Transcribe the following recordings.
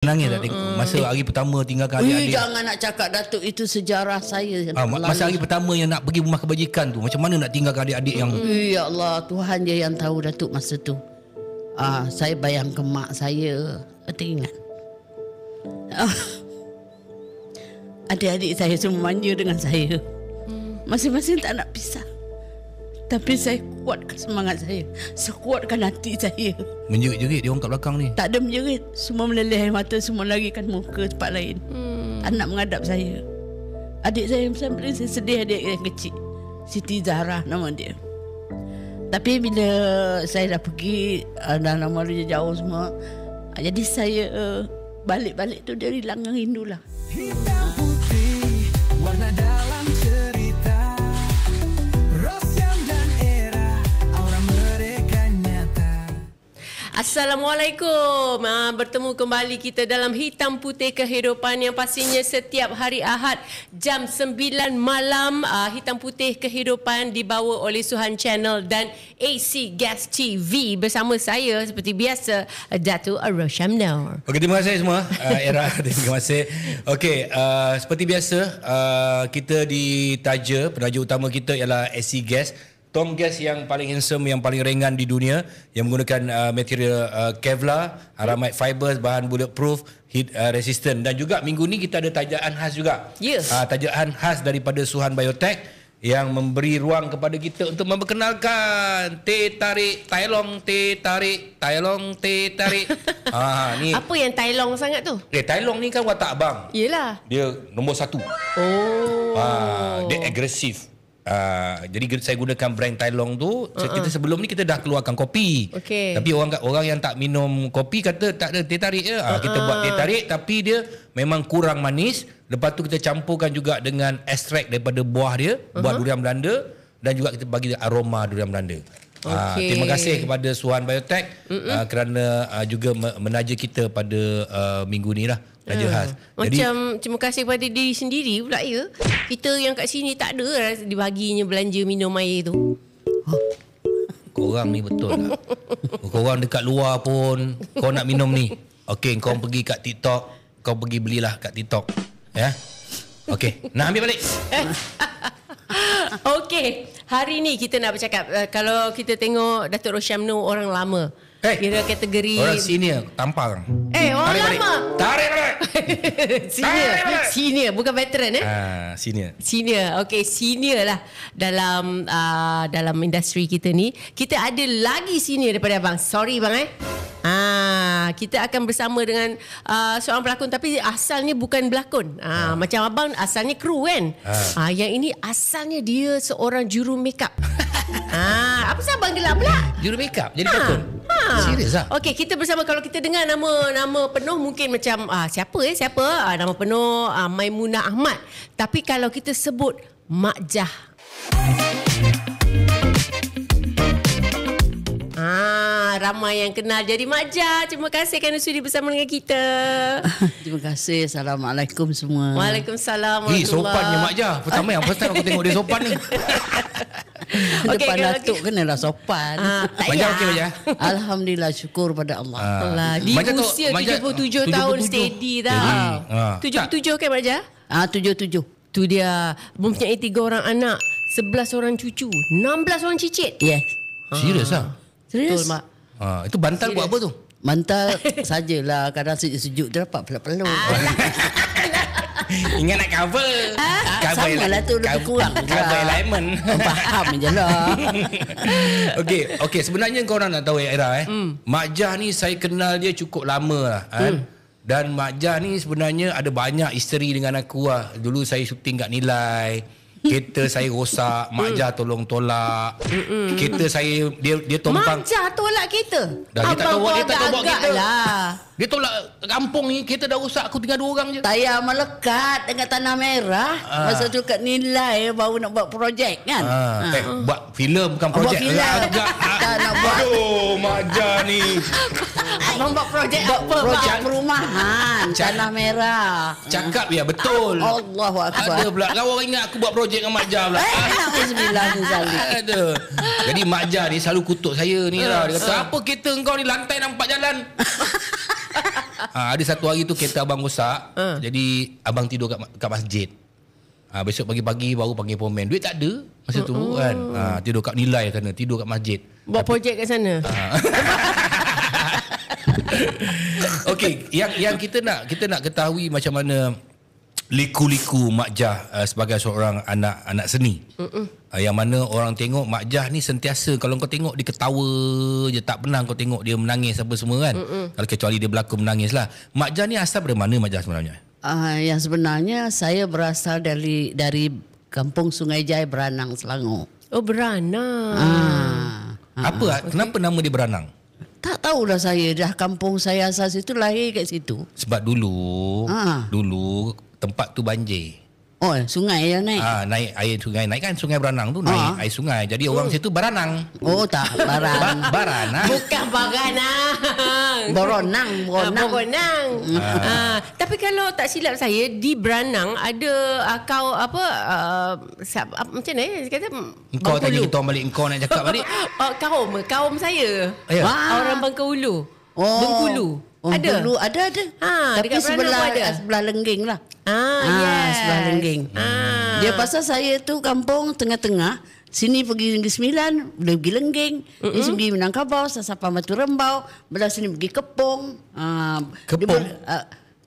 Nangis tak tengok masa hari pertama tinggalkan adik-adik? Jangan nak cakap Datuk, itu sejarah saya. Masa hari pertama yang nak pergi rumah kebajikan tu, macam mana nak tinggalkan adik-adik yang Ya Allah, Tuhan je yang tahu Datuk masa tu. Saya bayang ke mak saya, teringat. Adik-adik saya semua manja dengan saya. Masing-masing tak nak pisah. Tapi saya kuatkan semangat saya, sekuatkan hati saya. menjerit-jerit dia orang kat belakang ni? Tak ada menjerit, semua meleleh air mata, semua larikan muka tempat lain. Tak nak menghadap saya. Adik saya yang paling saya sedih, adik yang kecil, Siti Zahra nama dia. Tapi bila saya dah pergi, dah nama dia jauh semua, jadi saya balik-balik tu dia hilang rindu lah. Hitam putih, warna dalam cerita, Rosyam dan Era, aura mereka nyata. Assalamualaikum. Bertemu kembali kita dalam Hitam Putih Kehidupan yang pastinya setiap hari Ahad jam 9 malam. Hitam Putih Kehidupan dibawa oleh Suhan Channel dan AC Gas TV bersama saya seperti biasa Datuk Rosyam Noor. Okey, terima kasih semua. Era, terima kasih. Okey, seperti biasa kita ditaja, penaja utama kita ialah AC Gas. Tom gas yang paling handsome, yang paling ringan di dunia, yang menggunakan material Kevlar, aramid fibers, bahan bulletproof, heat resistant. Dan juga minggu ni kita ada tajaan khas juga. Tajaan khas daripada Suhan Biotech yang memberi ruang kepada kita untuk memperkenalkan teh tarik, tailong, teh tarik, tailong, teh tarik. Ni. Apa yang tailong sangat tu? Tailong ni kan watak abang. Yelah. Dia nombor 1. Dia agresif. Jadi saya gunakan brand Tailong tu. Kita sebelum ni kita dah keluarkan kopi. Tapi orang yang tak minum kopi kata tak ada teh tarik je. Kita buat teh tarik tapi dia memang kurang manis. Lepas tu kita campurkan juga dengan ekstrak daripada buah dia, buah durian Belanda, dan juga kita bagi aroma durian Belanda. Terima kasih kepada Suhan Biotech kerana juga menaja kita pada minggu ni lah. Naja khas. Macam terima kasih kepada diri sendiri pula ya. Kita yang kat sini tak ada lah dibaginya belanja minum air tu. Korang ni betul tak? Korang dekat luar pun kau nak minum ni. Okey, kau pergi kat TikTok, kau pergi belilah kat TikTok. Ya. Okey, nak ambil balik. Okey, hari ni kita nak bercakap kalau kita tengok Datuk Rosyam Noor orang lama. Kira kategori orang senior, tampar. Orang tarik lama. Balik. Tarik balik. Senior, bukan veteran senior. Senior. Okey, senior lah dalam industri kita ni. Kita ada lagi senior daripada abang. Sorry bang kita akan bersama dengan seorang pelakon tapi asalnya bukan pelakon. Macam abang asalnya kru kan. Yang ini asalnya dia seorang juru makeup. Apa sebab abang gelap pula? Juru makeup jadi pelakon. Serius lah. Okey, kita bersama. Kalau kita dengar nama penuh mungkin macam siapa nama penuh Maimunah Ahmad. Tapi kalau kita sebut Mak Jah, ramai yang kenal jadi Mak Jah. Terima kasih kerana sudi bersama dengan kita. Terima kasih. Assalamualaikum semua. Waalaikumsalam. Sopannya Mak Jah. Pertama yang first time aku tengok dia sopan ni. Depan Datuk kenalah sopan. Mak Jah okey Mak Jah? Alhamdulillah, syukur pada Allah. Di usia 77 tahun steady dah. 77 kan Mak Jah? 77. Tu dia mempunyai 3 orang anak, 11 orang cucu, 16 orang cicit. Yes. Serius lah? Serius. Betul Mak. Itu bantal buat apa tu? Bantal sajalah, kadang sejuk-sejuk dia dapat peluk-peluk. Ingat nak cover. Sama lah tu, lebih kurang cover alignment. Faham je lah. Okey, sebenarnya korang nak tahu Era Mak Jah ni saya kenal dia cukup lama lah dan Mak Jah ni sebenarnya ada banyak isteri dengan aku lah. Dulu saya syuting kat Nilai, kereta saya rosak, Mak Jah tolong tolak. Kereta saya dia tumpang. Mak Jah tolak kereta? Dia tak tahu bawa kereta lah. Dia tolak kampung ni, kereta dah rosak, aku tinggal 2 orang je. Tayar melekat dengan tanah merah. Masa tu kat Nilai baru nak buat projek kan. Buat filem bukan projek. Buat filem. Tak nak buat. Aduh, Mak Jah ni. Abang buat projek apa? Projek perumahan tanah merah. Cakap ya betul. Allahu Akbar. Ada pula. Kau orang ingat aku buat projek dengan Mak Jah pula. Alhamdulillah sekali. Ada. Jadi Mak Jah ni selalu kutuk saya ni lah. Dia kata, apa kereta kau ni lantai nampak jalan? Ada satu hari tu kereta abang rosak. Jadi abang tidur kat masjid. Besok pagi-pagi baru panggil pomen. Duit tak ada masa tu kan. Tidur kat nilai kena tidur kat masjid. Buat projek kat sana. Okey, yang kita nak ketahui macam mana liku-liku Mak Jah sebagai seorang anak seni. Yang mana orang tengok Mak Jah ni sentiasa, kalau kau tengok dia ketawa je, tak pernah kau tengok dia menangis apa semua kan. Kalau kecuali dia berlakon menangis lah. Mak Jah ni asal dari mana Mak Jah sebenarnya? Yang sebenarnya saya berasal dari kampung Sungai Jai, Beranang, Selangor. Oh, Beranang. Kenapa nama dia Beranang? Tak tahulah saya, dah kampung saya asal situ, lahir kat situ. Sebab dulu tempat tu banjir. Oh, sungai yang naik. Naik air sungai. Naik kan Sungai Beranang tu naik air sungai. Jadi orang situ Beranang. Oh tak, Baranang. Baranang. Bukan Baranang. Beronang. Beronang. Tapi kalau tak silap saya, di Beranang ada kau macam mana kata? Engkau tanya kita orang balik, engkau nak cakap balik. Kaum saya. Orang Bengkulu. Bengkulu. Ada. Dulu ada. Tapi sebelah Lengging lah. Yes. Sebelah Lengging. Dia pasal saya tu kampung tengah-tengah. Sini pergi Negeri Sembilan, boleh pergi Lengging. Ni pergi Minangkabau, Sasapan Batu Rembau. Belah sini pergi Kepong. Kepong?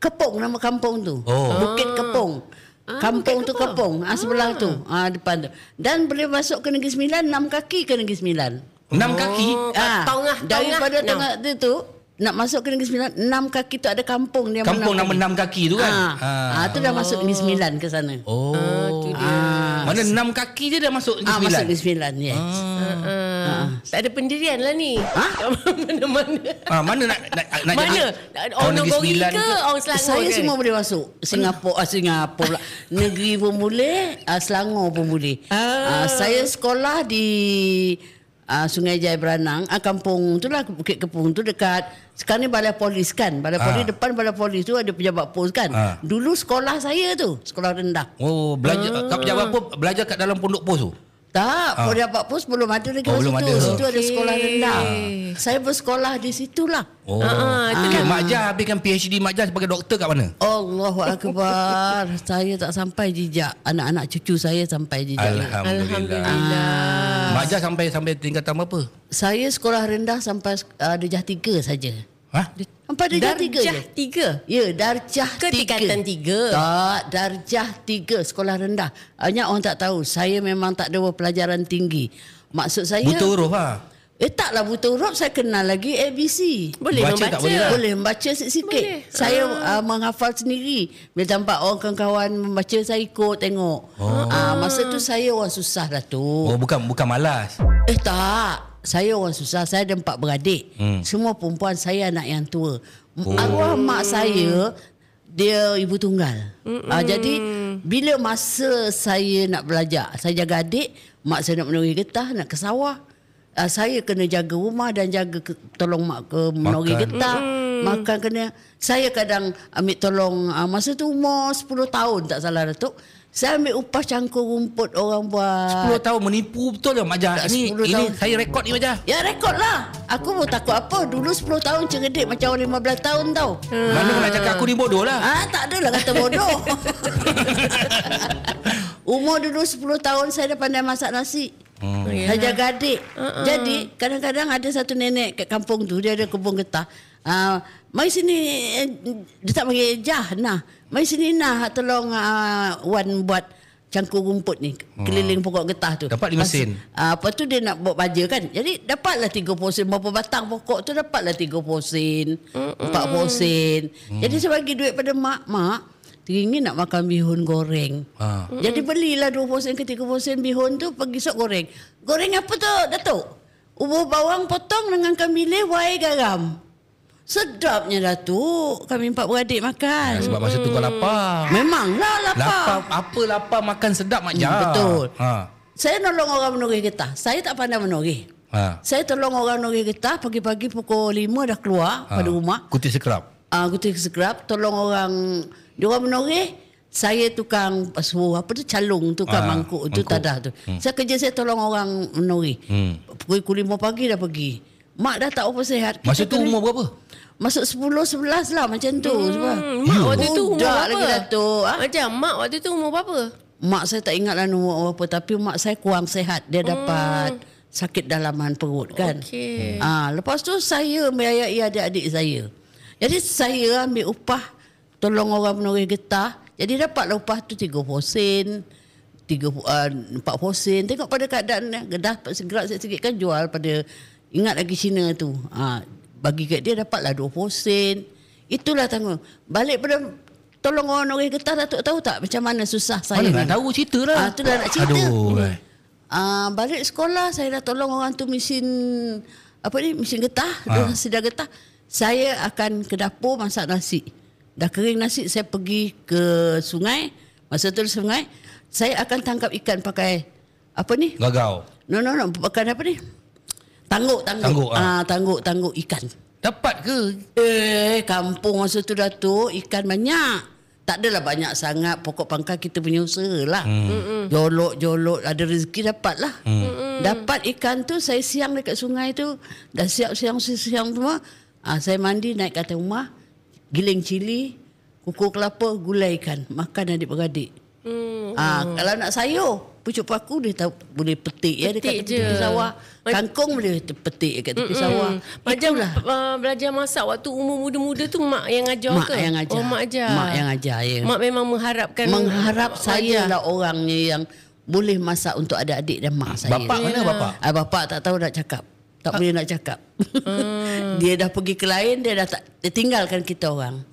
Kepong nama kampung tu. Bukit Kepong. Kampung tu Kepong. Sebelah tu. Depan tu. Dan boleh masuk ke Negeri Sembilan, 6 kaki ke Negeri Sembilan. 6 kaki? Daripada tengah tu nak masuk ke Negeri Sembilan, 6 kaki tu ada kampung dia. Kampung nama 6 kaki tu kan? Tu dah masuk Negeri Sembilan ke sana. Tu dia. Mana 6 kaki je dah masuk Negeri Sembilan? Masuk Negeri Sembilan, yes. Tak ada pendirian lah ni. Mana-mana. Mana nak mana? Orang Negeri ke orang Selangor? Saya semua boleh masuk. Singapura pula. Negeri pun boleh, Selangor pun boleh. Saya sekolah di Sungai Jai, Beranang. Kampung tu lah, Bukit Kepung tu dekat. Sekarang ni Balai Polis kan. Balai Polis depan Balai Polis tu ada pejabat pos kan. Dulu sekolah saya tu, sekolah rendah. Oh, belajar kat pejabat pos, belajar kat dalam pondok pos tu? Tak, pejabat pos belum ada lagi belum situ. Ada. Situ ada sekolah rendah. Saya bersekolah di situlah. Mak Jah habiskan PhD Mak Jah sebagai doktor kat mana? Allahu Akbar. Saya tak sampai jejak. Anak-anak cucu saya sampai jejak. Alhamdulillah. Mak Jah sampai tingkatan berapa? Saya sekolah rendah sampai darjah 3 saja. Sampai darjah 3 je. Darjah 3? Ya, darjah 3. Ke tingkatan 3? Tak, darjah 3 sekolah rendah. Banyak orang tak tahu. Saya memang tak ada pelajaran tinggi. Maksud saya, buta huruf lah. Taklah buta huruf, saya kenal lagi ABC. Boleh baca membaca. tak boleh lah? Boleh membaca sikit-sikit. Saya menghafal sendiri. Bila tampak orang kawan-kawan membaca, saya ikut tengok. Masa tu saya orang susah dah tu. Bukan malas. Tak. Saya orang susah. Saya ada 4 beradik. Semua perempuan, saya anak yang tua. Arwah mak saya, dia ibu tunggal. Jadi bila masa saya nak belajar, saya jaga adik, mak saya nak menuri getah, nak ke sawah. Saya kena jaga rumah dan tolong mak ke menuri getah. Makan kena. Saya kadang ambil tolong, masa tu umur 10 tahun tak salah Datuk. Saya ambil upah cangkul rumput orang buat. 10 tahun menipu betul lah Mak Jah. Ini saya rekod ni Mak Jah. Ya rekod lah. Aku pun takut apa. Dulu 10 tahun cerdik macam orang 15 tahun tau. Mana nak cakap aku ni bodoh lah. Tak adalah kata bodoh. Umur dulu 10 tahun saya dah pandai masak nasi. Saya jaga adik. Jadi kadang-kadang ada satu nenek kat kampung tu, dia ada kebun getah. Mari sini, dia tak panggil Jah, mari sini tolong Wan buat cangkul rumput ni keliling pokok getah tu. Dapat di mesin. Lepas tu dia nak buat baja kan. Jadi dapatlah 30 sen. Berapa batang pokok tu dapatlah 30 sen, 40 sen. Jadi saya bagi duit pada mak teringin nak makan bihun goreng. Jadi belilah 20 sen ke 30 sen bihun tu, pergi sok goreng. Goreng apa tu Datuk? Ubur bawang potong dengan kemilih, wai garam. Sedapnya Datuk. Kami 4 beradik makan. Sebab masa tu kau lapar. Memanglah lapar. Apa lapar makan sedap Mak Jah. Betul. Saya nolong orang menuri getah. Saya tak pandai menuri. Saya tolong orang menuri getah. Pagi-pagi pukul 5 dah keluar pada rumah. Kutip sekerap. Kutip sekerap. Tolong orang. Diorang menuri. Saya tukang suruh calung, tukang mangkuk tu tadah tu. Saya kerja saya tolong orang menuri. Pukul 5 pagi dah pergi. Mak dah tak apa sihat. Masa tu umur berapa? Masuk 10-11 lah macam tu. Mak waktu tu umur Budak berapa? lagi Datuk. Macam mak waktu tu umur berapa? Mak saya tak ingatlah nombor apa, tapi mak saya kurang sihat. Dia dapat sakit dalaman perut kan. Okey. Lepas tu saya membiayai adik-adik saya. Jadi saya ambil upah tolong orang menoreh getah. Jadi dapatlah upah tu 30 sen, 40 sen. Tengok pada keadaan dah segera sikit kan jual pada, ingat lagi Cina tu. Bagi kat dia dapatlah 20 sen. Itulah tanggung. Balik pada tolong orang menoreh getah, Datuk tahu tak macam mana susah saya Mana ni. nak tahu cerita lah. Tu dah nak cerita. Aduh. Balik sekolah saya dah tolong orang tu mesin getah, sedia getah. Saya akan ke dapur masak nasi. Dah kering nasi, saya pergi ke sungai. Masa tu sungai, saya akan tangkap ikan pakai Gagau. No, pakai apa ni? Tangguk. Tangguk ikan. Dapat ke? Kampung masa tu Datuk, ikan banyak. Tak adalah banyak sangat, pokok pangkal kita punya usaha lah. Jolok, ada rezeki dapat lah. Dapat ikan tu, saya siang dekat sungai tu. Dah siap siang semua. Saya mandi, naik ke atas rumah, giling cili, kukus kelapa, gulai ikan. Makan adik-beradik. Kalau nak sayur, pucuk paku dia tahu, boleh petik ya dekat tepi sawah. Kangkung boleh petik dekat tepi sawah. Macam belajar masak waktu umur muda-muda tu mak yang ajar Mak ke? yang ajar. Oh, mak ajar. Mak yang ajar, ya. Mak memang mengharapkan saya lah orangnya yang boleh masak untuk adik-adik dan mak saya. Bapak mana bapak? Bapak tak tahu nak cakap. Tak boleh nak cakap. Dia dah pergi ke lain, dia tinggalkan kita orang.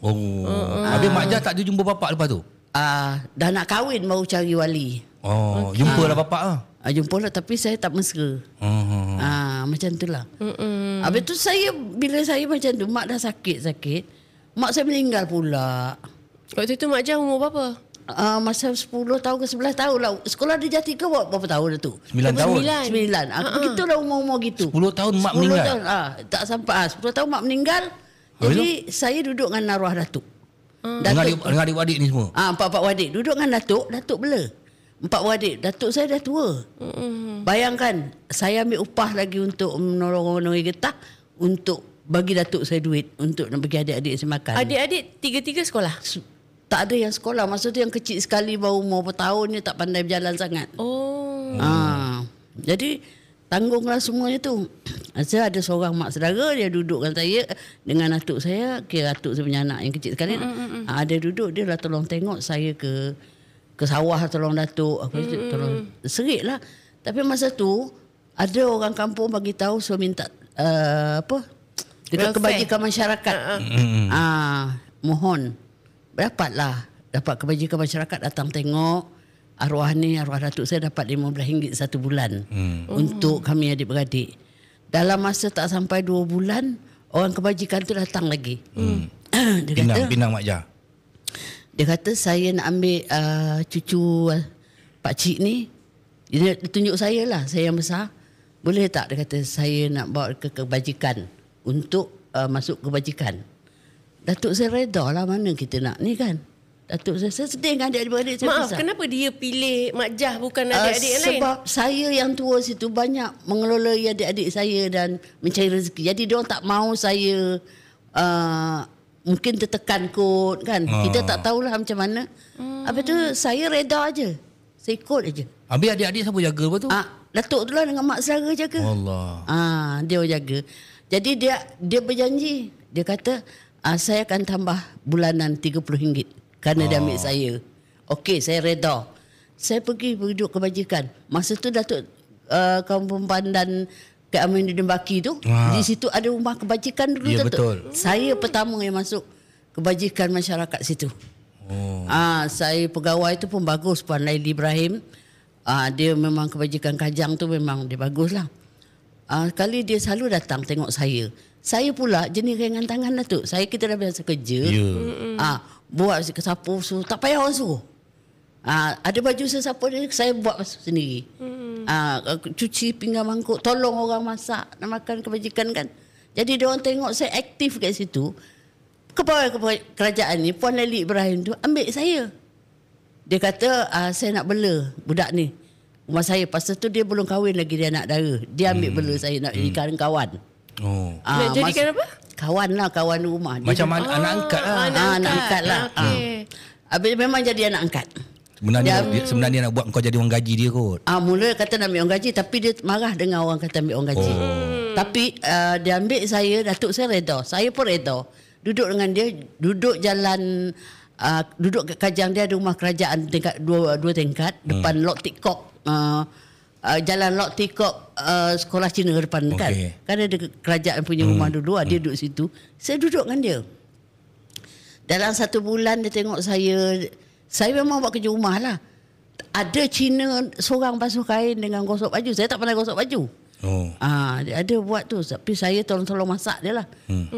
Habis Mak Jah tak ada jumpa bapak lepas tu? Dah nak kahwin baru cari wali. Jumpalah bapak lah. Jumpa lah, tapi saya tak mesra. Macam tu lah. Habis tu bila saya macam tu, mak dah sakit. Mak saya meninggal pula. Waktu tu Mak Jah umur berapa? Masa 10 tahun ke 11 tahun lah. Sekolah dia jati ke berapa tahun dah tu? 9 tahun. 9. Begitulah umur-umur gitu. 10 tahun mak meninggal. 10 tahun. Tak sampai 10 tahun mak meninggal. Jadi saya duduk dengan arwah Datuk. Dengan adik-adik ni semua. 4 wadik duduk dengan Datuk bela. 4 wadik. Datuk saya dah tua. Bayangkan, saya ambil upah lagi untuk menolong orang getah, untuk bagi Datuk saya duit untuk nak bagi adik-adik saya makan. Adik-adik tiga-tiga sekolah? Tak ada yang sekolah. Masa tu yang kecil sekali, baru umur bertahun, dia tak pandai berjalan sangat. Jadi tanggunglah semuanya tu. Saya ada seorang mak saudara, dia duduk dengan saya, dengan atuk saya, kira atuk saya punya anak yang kecil sekali. Dia duduk, dia lah tolong tengok saya ke sawah, tolong datuk, tolong serik lah. Tapi masa tu ada orang kampung bagi tahu, so minta dekat kebajikan masyarakat. Mohon dapat kebajikan masyarakat datang tengok arwah datuk saya dapat RM15 satu bulan untuk kami adik-beradik. Dalam masa tak sampai 2 bulan, orang kebajikan tu datang lagi. Pinang Mak Jah. Dia kata saya nak ambil cucu pakcik ni. Dia tunjuk saya lah, saya yang besar. Boleh tak, dia kata saya nak bawa ke kebajikan untuk masuk kebajikan. Datuk saya reda lah, mana kita nak ni kan. Datuk saya sedih dengan adik-adik saya. Maaf, kenapa dia pilih Mak Jah bukan adik-adik yang lain? Sebab saya yang tua situ banyak mengelola adik-adik saya dan mencari rezeki. Jadi dia orang tak mau saya mungkin tertekan kot kan. Kita tak tahulah macam mana. Habis tu saya reda aja. Saya ikut aja. Habis adik-adik siapa jaga lepas tu? Datuk tu lah dengan mak saudara jaga. Allah. Dia jaga. Jadi dia berjanji. Dia kata saya akan tambah bulanan RM30 kerana dia ambil saya. Okey, saya reda. Saya pergi duduk kebajikan. Masa tu Datuk Kampung Pandan Kak Aminuddin Baki tu, di situ ada rumah kebajikan dulu. Ya, Datuk. betul. Saya pertama yang masuk kebajikan masyarakat situ. Saya pegawai tu pun bagus, Puan Laili Ibrahim. Dia memang kebajikan Kajang tu memang dia bagus lah. Kali dia selalu datang tengok saya. Saya pula jenis ringan tangan Datuk. Kita dah biasa kerja. Buat kesapu suruh, tak payah orang suruh. Ada baju sesapu dia, saya buat sendiri. Cuci pinggan mangkuk, tolong orang masak, nak makan kebajikan kan. Jadi dia orang tengok saya aktif kat situ. Kepala kerajaan ni, Puan Laili Ibrahim tu ambil saya. Dia kata saya nak bela budak ni rumah saya. Pasal tu dia belum kahwin lagi, dia anak dara. Dia ambil bela saya nak jadikan kawan. Nak jadikan apa? Kawan lah, kawan rumah. Dia Macam anak angkat lah. anak angkat lah. Okey. Habis memang jadi anak angkat. Sebenarnya nak buat kau jadi orang gaji dia kot. Mula kata nak ambil orang gaji, tapi dia marah dengan orang kata ambil orang gaji. Tapi dia ambil saya, datuk saya reda. Saya pun reda. Duduk dengan dia, duduk jalan, duduk kat Kajang. Dia ada rumah kerajaan tingkat dua tingkat, depan Lok Tikok. Jalan Lok Tikok, sekolah Cina depan kan. Kan ada kerajaan punya rumah dulu, dia duduk situ. Saya duduk dengan dia. Dalam 1 bulan dia tengok saya memang buat kerja rumah lah. Ada Cina seorang basuh kain dengan gosok baju. Saya tak pernah gosok baju. Dia ada buat tu. Tapi saya tolong masak dia lah.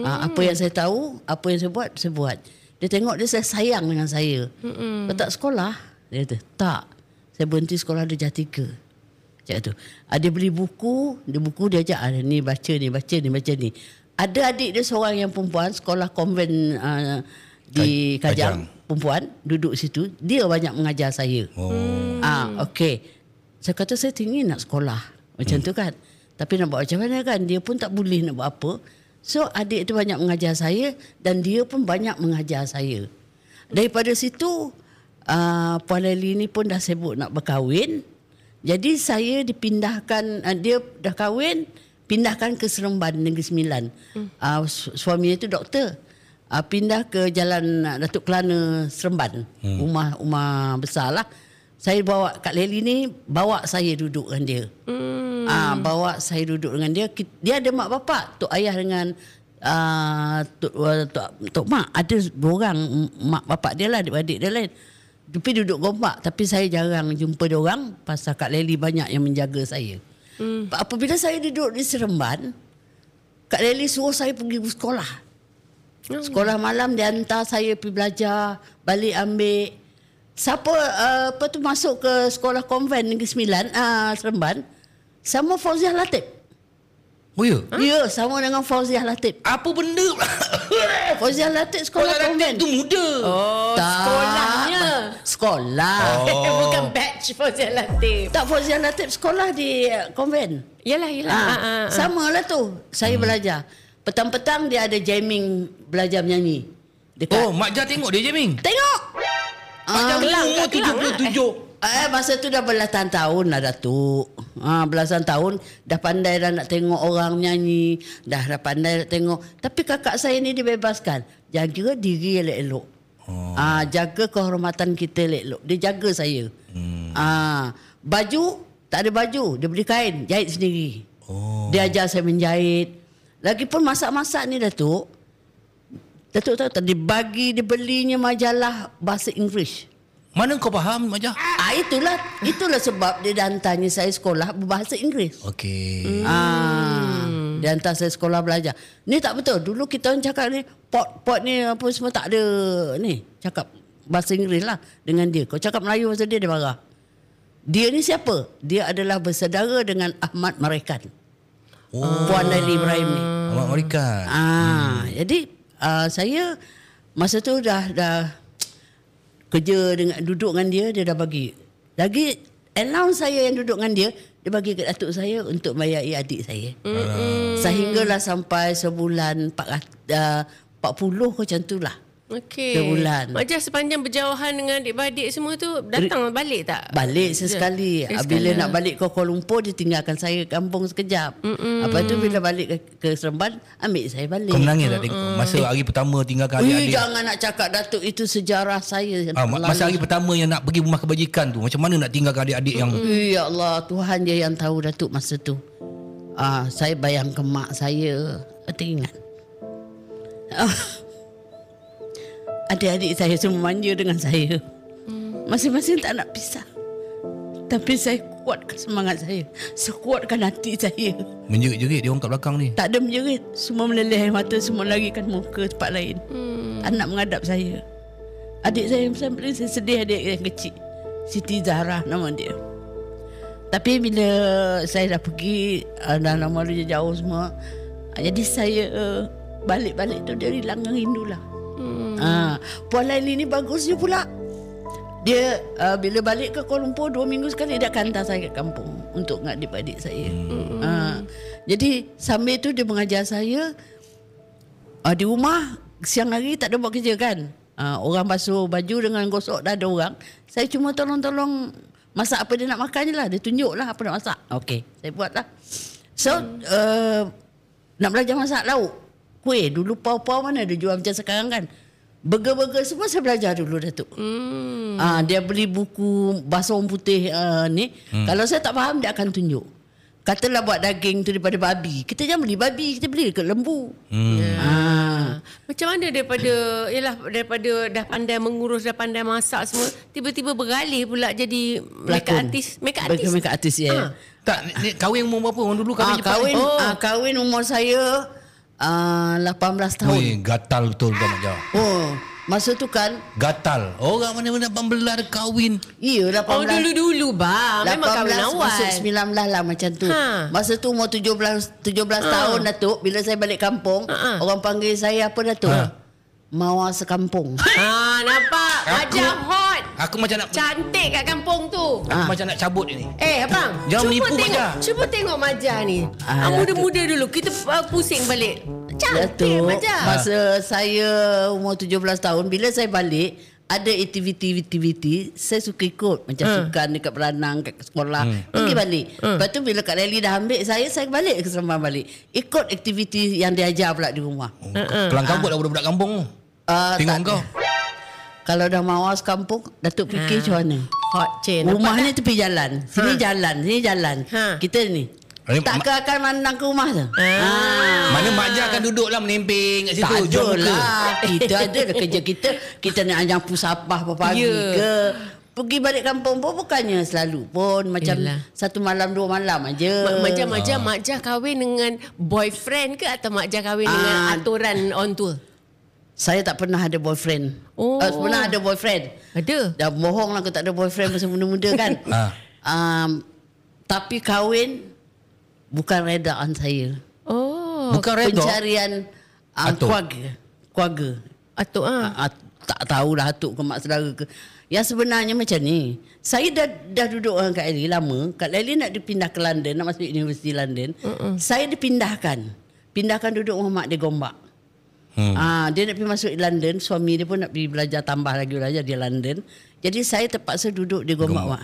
Apa yang saya tahu, apa yang saya buat. Dia tengok dia sayang dengan saya. Kau tak sekolah? Dia kata, tak. Saya berhenti sekolah darjah 3. Macam tu. Dia beli buku, dia ajak, ni baca ni. Ada adik dia seorang yang perempuan, sekolah konven di Kajang, perempuan, duduk situ. Dia banyak mengajar saya. Okey. Saya kata saya tinggi nak sekolah. Macam tu kan. Tapi nak buat macam mana kan, dia pun tak boleh nak buat apa. So adik tu banyak mengajar saya dan dia pun banyak mengajar saya. Daripada situ Puan Lely ni pun dah sibuk nak berkahwin. Jadi saya dipindahkan, dia dah kahwin, pindahkan ke Seremban Negeri Sembilan. Suami itu doktor. Pindah ke Jalan Datuk Kelana Seremban. Rumah besar lah. Saya bawa Kak Lely ni, bawa saya duduk dengan dia. Bawa saya duduk dengan dia. Dia ada mak bapak, tok ayah dengan tok mak. Ada 2 orang mak bapak dia lah, adik-adik dia lain. Tapi duduk gompak. Tapi saya jarang jumpa dia orang pasal Kak Lely banyak yang menjaga saya. Apabila saya duduk di Seremban, Kak Lely suruh saya pergi sekolah. Sekolah malam dia hantar saya pergi belajar, balik ambil. Siapa masuk ke sekolah konven Negeri Sembilan, Seremban, sama Fauziah Latif. Oh ya? Ya, sama dengan Fauziah Latif. Apa benda? Fauziah Latif sekolah konven. Tu muda. Sekolahnya. Sekolah. Bukan batch Fauziah Latif. Tak, Fauziah Latif sekolah di konven. Yalah. Sama lah tu. Saya belajar. Petang-petang dia ada jamming, belajar menyanyi. Dekat. Mak Jah tengok dia jamming. Tengok. Mak Jah umur 77. Masa tu dah belasan tahun lah Datuk. Belasan tahun dah pandai dah nak tengok orang menyanyi, dah pandai nak tengok. Tapi kakak saya ni dibebaskan. Jaga diri elok-elok. Jaga kehormatan kita elok-elok. Dia jaga saya. Baju, tak ada baju, dia beli kain, jahit sendiri. Dia ajar saya menjahit. Lagipun masak-masak ni Datuk tahu dia belinya majalah bahasa Inggeris. Mana kau faham, Mak Jah? Itulah sebab dia dah hantarnya saya sekolah berbahasa Inggeris. Okey. Dia hantar saya sekolah belajar. Ni tak betul. Dulu kita orang cakap ni pot ni apa semua tak ada ni. Cakap bahasa Inggeris lah dengan dia. Kau cakap Melayu pasal dia marah. Dia ni siapa? Dia adalah bersaudara dengan Ahmad Marikan. Puan Lely Ibrahim ni. Ahmad Marikan. Jadi saya masa tu dah kerja dengan duduk dengan dia dah bagi. Lagi allowance saya yang duduk dengan dia bagi ke datuk saya untuk bayar adik saya. Sehinggalah sampai sebulan 40 macam tu lah. Okey. Sebulan. Mak Jah sepanjang berjauhan dengan adik-beradik semua tu datang balik tak? Balik sesekali. Bila nak balik ke Kuala Lumpur dia tinggalkan saya kampung sekejap. Lepas tu bila balik ke Seremban ambil saya balik. Kau menangis tak masa hari pertama tinggalkan adik-adik? Jangan nak cakap Datuk, itu sejarah saya. Masa hari pertama yang nak pergi rumah kebajikan tu, macam mana nak tinggalkan adik-adik yang Ya Allah, Tuhan je yang tahu Datuk masa tu. Saya bayangkan mak saya, teringat. Adik-adik saya semua manja dengan saya. Masing-masing tak nak pisah. Tapi saya kuatkan semangat saya. Saya kuatkan hati saya. menjerit-jerit dia orang kat belakang ni? Tak ada menjerit. Semua meleleh air mata, semua larikan muka tempat lain. Tak nak menghadap saya. Adik saya paling saya sedih, adik yang kecil, Siti Zahra nama dia. Tapi bila saya dah pergi, dah lama dia jauh semua, jadi saya balik-balik tu dia hilang rindu lah. Puan Lely ni bagusnya pula. Dia bila balik ke Kuala Lumpur 2 minggu sekali dia akan hantar saya ke kampung untuk adik-adik saya. Jadi sambil tu dia mengajar saya di rumah siang hari tak ada buat kerja kan. Orang basuh baju dengan gosok dah ada orang. Saya cuma tolong-tolong masak apa dia nak makan je lah. Dia tunjuk lah apa nak masak. Okey, saya buat lah. So nak belajar masak lauk, kuih. Dulu pau-pau mana dia jual macam sekarang kan. Burger-burger semua saya belajar dulu Datuk. Dia beli buku bahasa orang putih ni. Kalau saya tak faham dia akan tunjuk. Katalah buat daging tu daripada babi. Kita jangan beli babi, kita beli dekat lembu. Macam mana daripada dah pandai mengurus, dah pandai masak semua, tiba-tiba beralih pula jadi makeup artist. Makeup artist, ya. Tak, ni kahwin umur berapa? Orang dulu kahwin cepat. Kahwin umur saya 18 tahun. Ui, gatal betul kan Mak Jah. Masa tu kan gatal. Orang mana-mana 18 dah kahwin. Ya, 18. Dulu bang, memang kahwin awal. Masuk 19 lah macam tu. Masa tu umur 17 tahun Datuk. Bila saya balik kampung, orang panggil saya apa Datuk? Mawar sekampung. Nampak? Majah hot. Aku macam nak cantik kat kampung tu. Aku macam nak cabut ni. Abang, jangan menipu Majah. Cuba tengok Majah ni. Muda-muda dulu kita pusing balik. Cantik Majah. Masa saya umur 17 tahun, bila saya balik, ada aktiviti saya suka ikut. Macam sukan dekat beranang, kat sekolah. Pergi balik. Lepas tu bila Kak Lely dah ambil saya balik ke Seremban balik. Ikut aktiviti yang dia ajar pula di rumah. Kelang kabut lah budak-budak kampung tu. Tengok kau. Kalau dah mawas kampung, Datuk fikir macam mana? Hot chain. Rumah ni tepi jalan. Sini jalan. Kita ni tak akan mandang ke rumah tu. Mana Mak Jah akan duduk lah menemping kat situ. Tak lah. Kita ada kerja kita. Kita nak nyapu sapah pagi ke. Pergi balik kampung pun bukannya selalu pun. Macam satu malam, 2 malam aja. Mak Jah kahwin dengan boyfriend ke atau Mak Jah kahwin dengan aturan on tour? Saya tak pernah ada boyfriend. Pernah ada boyfriend. Ada? Dah bohong lah aku tak ada boyfriend masa muda-muda kan. Tapi kahwin bukan redaan saya. Bukan reda. Pencarian keluarga. Atuk tak tahulah atuk ke mak saudara ke. Yang sebenarnya macam ni. Saya dah duduk dengan Kak Lely lama. Kak Lely nak dipindah ke London, nak masuk Universiti London. Saya dipindahkan duduk dengan mak dia Gombak. Dia nak pergi masuk London. Suami dia pun nak pergi belajar, tambah lagi belajar di London. Jadi saya terpaksa duduk di Gombak.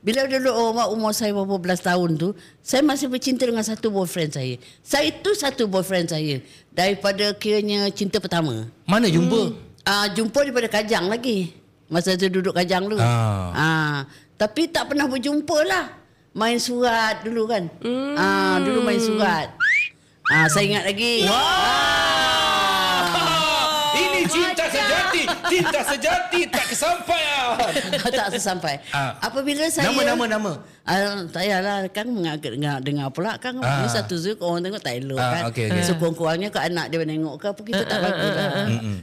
Bila duduk umur saya berapa belas tahun tu, saya masih bercinta dengan satu boyfriend saya. Saya tu satu boyfriend saya daripada kiranya cinta pertama. Mana jumpa? Jumpa daripada Kajang lagi. Masa tu duduk Kajang dulu. Tapi tak pernah berjumpa lah. Main surat dulu kan. Dulu main surat. Saya ingat lagi. Ini cinta sejati. Cinta sejati tak kesampaian. Tak sesampai. Apabila saya Nama. tak payahlah kan dengar pula kan ni satu zuk orang tengok tak elok kan. So kurang-kurangnya ke anak dia menengok ke apa kita tak bagus lah.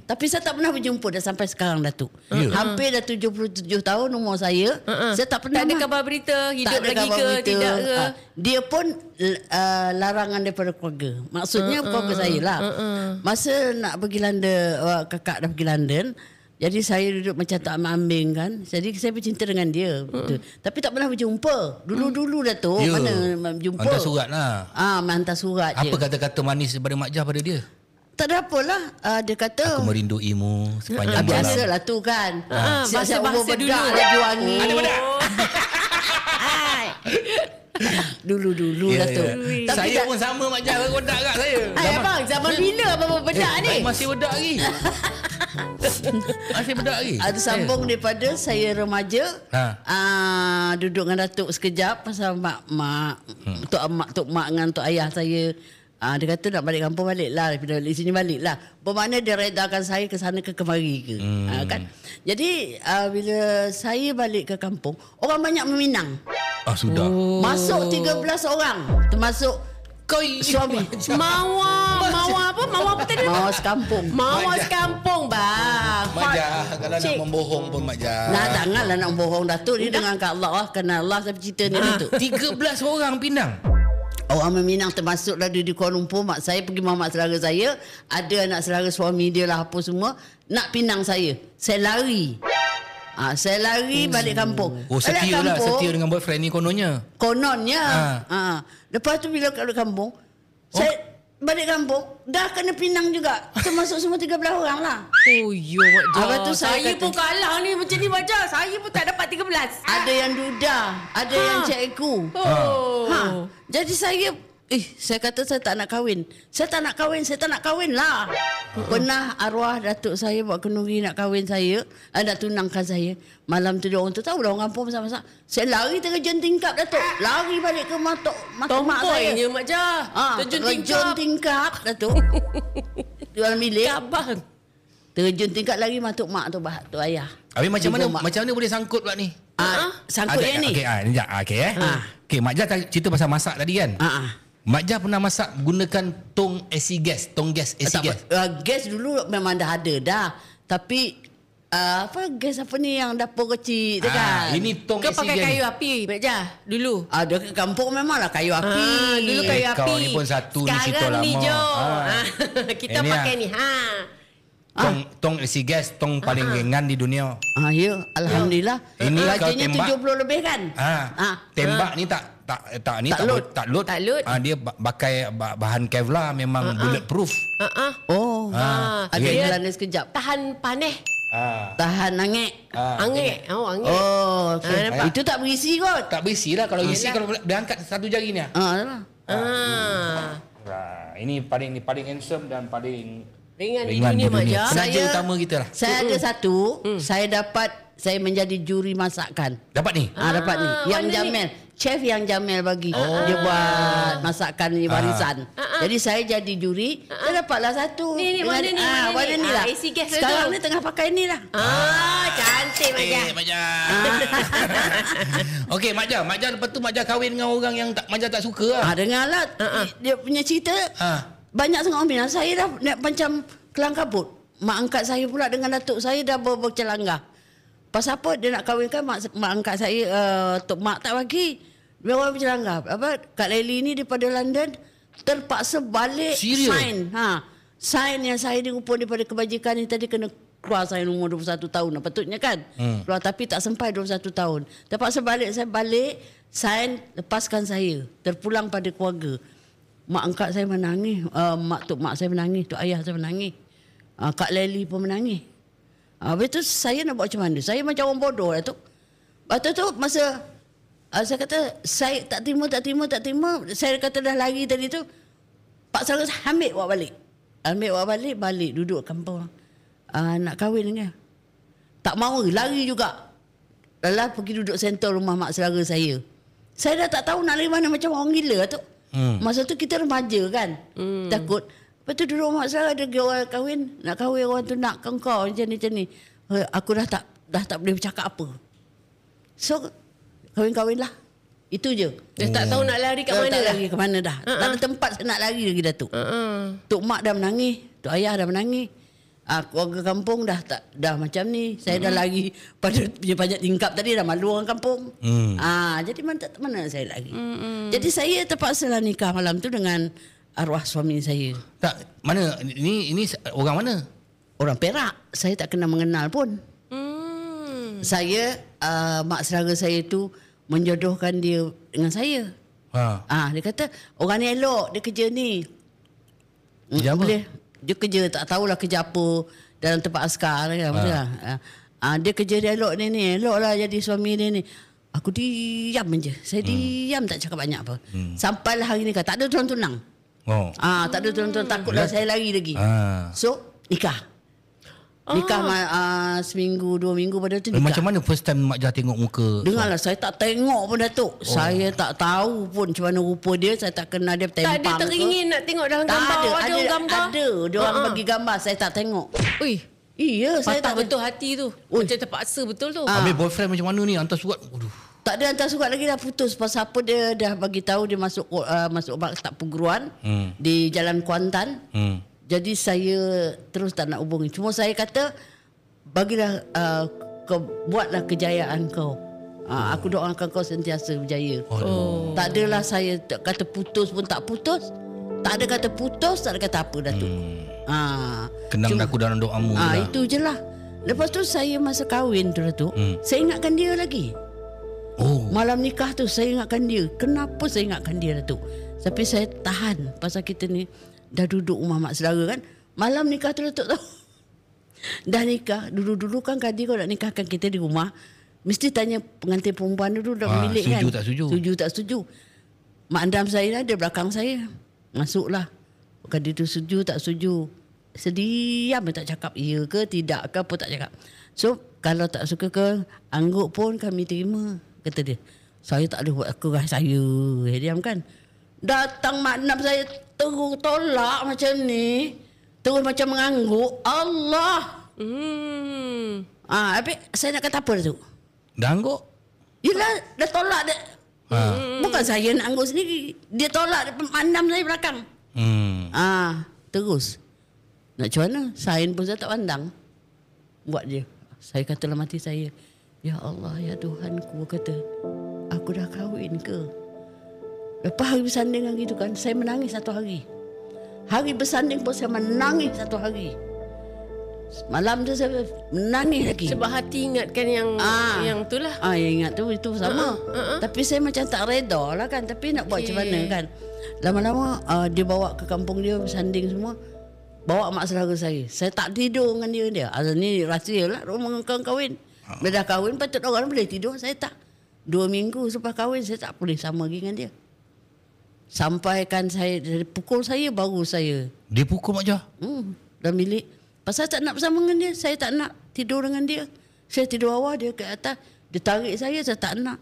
Tapi saya tak pernah berjumpa dah sampai sekarang Datuk. Hampir dah 77 tahun umur saya. Saya tak pernah. Tak ada khabar berita hidup lagi ke tidak ke. Dia pun larangan daripada keluarga. Maksudnya keluarga saya lah. Masa nak pergi London, kakak dah pergi London. Jadi saya duduk macam tak ambing kan. Jadi saya bercinta dengan dia. Tapi tak pernah berjumpa. Dulu-dulu dah tu mana berjumpa. Hantar surat lah. Hantar surat Apa je. kata-kata manis daripada Mak Jah pada dia? Tak ada apalah. Dia kata Aku merinduimu sepanjang malam. biasalah tu kan. Bahasa-bahasa dulu. Bedak lagi wangi. Ada bedak? Dulu Ya, dah tu. ya. Saya pun sama Mak Jah bedak kat saya. Abang, zaman bila apa bedak ni? Saya masih bedak lagi. Masih bedak lagi. Ada sambung daripada saya remaja. Duduk dengan Datuk sekejap pasal mak tok mak dengan tok ayah saya. Dia kata nak balik kampung, baliklah. Daripada balik sini baliklah. Bermakna dia redakan saya ke sana ke kemari ke. Kan? Jadi bila saya balik ke kampung, orang banyak meminang. Sudah. Masuk 13 orang. Termasuk Kau suami. Mawar apa tadi? Mawar sekampung. Mawar sekampung bang. Mak Jah, kalau nak membohong pun Mak Jah. Janganlah nak bohong Datuk. Ni dengan kat Allah lah. Kerana Allah saya cerita ni Datuk. 13 orang pinang. Orang meminang termasuklah di Kuala Lumpur. Mak saya pergi mamak saudara saya. Ada anak saudara suami dia lah apa semua. Nak pinang saya. Saya lari. Saya lari balik kampung. Oh, Balik setia lah. kampung, Setia dengan boyfriend ni kononnya. kononnya. Lepas tu bila balik kampung, saya balik kampung dah kena pinang juga. Termasuk semua 13 orang lah. Oh yo Mak Jah. Lepas tu Saya saya pun kata- kalah ni macam ni Mak Jah. Saya pun tak dapat 13. Ada yang duda, ada yang cikgu. Oh. Jadi saya kata saya tak nak kahwin. Saya tak nak kahwin lah. Pernah arwah datuk saya buat kenduri nak kahwin saya, nak tunangkan saya. Malam tu dia orang tu tahu dah orang kampung masak-masak. Saya lari terjun tingkap datuk. Lari balik ke mak saya. Tomboynya Mak Jah. Terjun tingkap datuk. Dalam bilik. Abang. Terjun tingkap lagi mak tok ayah. Habis macam mana Mak. macam mana boleh sangkut pula ni? Sangkut yang ni. Okey, Okey, Mak Jah cerita pasal masak tadi kan? Mak Jah pernah masak gunakan tong AC gas, tong gas AC gas. Gas dulu memang dah ada dah. Tapi gas apa ni yang dapur kecil tu kan. Ini tong Kau AC pakai gas. kayu api Mak Jah dulu. Ada ke kampung memanglah kayu api. Dulu kayu api. Kau ni pun satu ni cerita Sekarang ni lama. jom. Kita Ini pakai ni. Tong AC gas, tong paling ringan di dunia. Ya, alhamdulillah. Ini kau Rajanya tembak. 70 lebih kan. Tembak ni tak load. Tak load. Dia pakai bahan Kevlar, memang bulletproof. Oh. Ada Dia- jalan sekejap. Tahan panas. Tahan angin. Angin. Angin. Oh, okey. nampak? Itu tak berisi kot. Tak berisi lah kalau isi kalau dia angkat satu jari ni. Lah. Ini paling handsome dan paling Ringan di ringan dunia Mak Jah. Penaja utama kita lah. Saya ada satu, saya menjadi juri masakan. Dapat ni? Dapat ni. Yang mana ni? Jamil. Chef yang Jamil bagi. Dia buat masakan ni warisan. Jadi saya jadi juri. Saya dapatlah satu. Ni, warna ni, warna warna ni. ni lah. AC gas tu. Sekarang ni tengah pakai ni lah. Cantik Mak Jah. Mak Jah. Okey, Mak Jah. Lepas tu Mak Jah kahwin dengan orang yang Mak Jah tak suka lah. Dengarlah. Dia punya cerita. Banyak sangat orang bilang. Saya dah macam kelang kabut. Mak angkat saya pula dengan datuk saya dah bercelanggah. Pasal apa dia nak kahwinkan mak angkat saya, Tok Mak tak bagi. Dia orang bercelanggah. Kak Lely ni daripada London terpaksa balik Serius? sign yang saya dirupa daripada kebajikan ni tadi kena keluar saya umur 21 tahun patutnya kan. Keluar tapi tak sampai 21 tahun. Terpaksa balik, saya balik sign lepaskan saya. Terpulang pada keluarga. Mak angkat saya menangis, Tok Mak saya menangis, Tok Ayah saya menangis. Kak Lely pun menangis. Habis tu saya nak buat macam mana? Saya macam orang bodoh lah tu. Lepas tu masa saya kata saya tak terima. Saya kata dah lari tadi tu. Pak Sarus ambil bawa balik duduk kampung. Nak kahwin dengan. Tak mahu, lari juga. Lelah pergi duduk sentor rumah mak saudara saya. Saya dah tak tahu nak lari mana, macam orang gila tu. Masa tu kita remaja kan. Takut. Lepas tu duduk mak saudara ada orang kahwin. Nak kahwin orang tu nak kau macam ni. Aku dah tak boleh bercakap apa. So kahwin lah. Itu je. Dia tak tahu nak lari kat mana tak lah. lari ke mana dah. Tak ada tempat saya nak lari lagi Datuk. Tok Mak dah menangis, Tok Ayah dah menangis. Keluarga kampung dah macam ni. Saya dah lari pada punya pajak tingkap tadi, dah malu orang kampung. Jadi mana saya lari. Jadi saya terpaksalah nikah malam tu dengan arwah suami saya. Tak, mana ini orang mana? Orang Perak. Saya tak kenal mengenal pun. Saya mak saudara saya tu menjodohkan dia dengan saya. Dia kata orang ni elok, dia kerja ni. Kerja apa? Dia kerja tak tahulah kerja apa dalam tempat askar kan. Dia kerja dia elok ni, elok lah jadi suami dia ni. Aku diam je. Saya diam, tak cakap banyak apa. Sampailah hari ni tak ada tunang-tunang. Tak ada tunang-tunang, takutlah saya lari lagi. So nikah. Nikah seminggu 2 minggu pada tu nikah. Macam mana first time Mak Jah tengok muka? Dengarlah, saya tak tengok pun Datuk. Saya tak tahu pun macam mana rupa dia. Saya tak kenal dia tempang. Tak ada teringin nak tengok dalam Tak gambar. ada. Ada gambar. Ada. Dia orang bagi gambar. Saya tak tengok. Ui, Iya, saya patah tak betul hati tu. Macam terpaksa betul tu. Habis boyfriend macam mana ni? Hantar surat. Tak ada hantar surat lagi, dah putus. Pasal apa dia dah bagi tahu dia masuk tak perguruan di Jalan Kuantan. Jadi saya terus tak nak hubungi. Cuma saya kata bagilah buatlah kejayaan kau. Aku doakan kau sentiasa berjaya. Tak adalah saya kata putus pun tak putus. Tak ada kata putus, tak ada kata apa Datuk. Kenang Cuma- aku dalam doamu je lah. Itu je lah. Lepas tu saya masa kahwin tu Datuk, saya ingatkan dia lagi. Oh. Malam nikah tu saya ingatkan dia. Kenapa saya ingatkan dia Datuk? Tapi saya tahan pasal kita ni dah duduk rumah mak saudara kan. Malam nikah tu Datuk tahu. Dah nikah, dulu-dulu kan Kadi kalau nak nikahkan kita di rumah mesti tanya pengantin perempuan dulu dalam bilik kan. Setuju tak setuju? Setuju tak setuju. Mak andam saya ada belakang saya. Masuklah. Kadi tu setuju tak setuju. Sediam tak cakap ya ke tidak ke apa tak cakap. So kalau tak suka ke angguk pun kami terima, kata dia. Saya tak ada buat kerah saya. Diam kan. Datang mak andam saya terus tolak macam ni. Terus macam mengangguk. Allah. Habis saya nak kata apa tu? Dah angguk? Yelah, dah tolak dia. Bukan saya nak angguk sendiri. Dia tolak, dia pandam saya belakang. Terus. Nak macam mana? Sain pun saya tak pandang. Buat je. Saya kata dalam hati saya, ya Allah, ya Tuhanku, kata, aku dah kahwin ke? Lepas hari bersanding hari tu kan, saya menangis satu hari. Hari bersanding pun saya menangis satu hari. Malam tu saya menangis lagi. Sebab hati ingatkan yang tu lah. Yang ingat tu itu sama. Tapi saya macam tak reda lah kan. Tapi nak buat macam mana kan. Lama-lama dia bawa ke kampung dia bersanding semua. Bawa mak saudara saya. Saya tak tidur dengan dia. Ni rahsia lah rumah kahwin. Bila dah kahwin patut orang boleh tidur. Saya tak. 2 minggu selepas kahwin saya tak boleh sama lagi dengan dia. Sampaikan saya, pukul saya baru saya. Dia pukul Mak Jah? Dalam bilik. Pasal saya tak nak bersama dengan dia. Saya tak nak tidur dengan dia. Saya tidur bawah, dia ke atas. Dia tarik saya tak nak.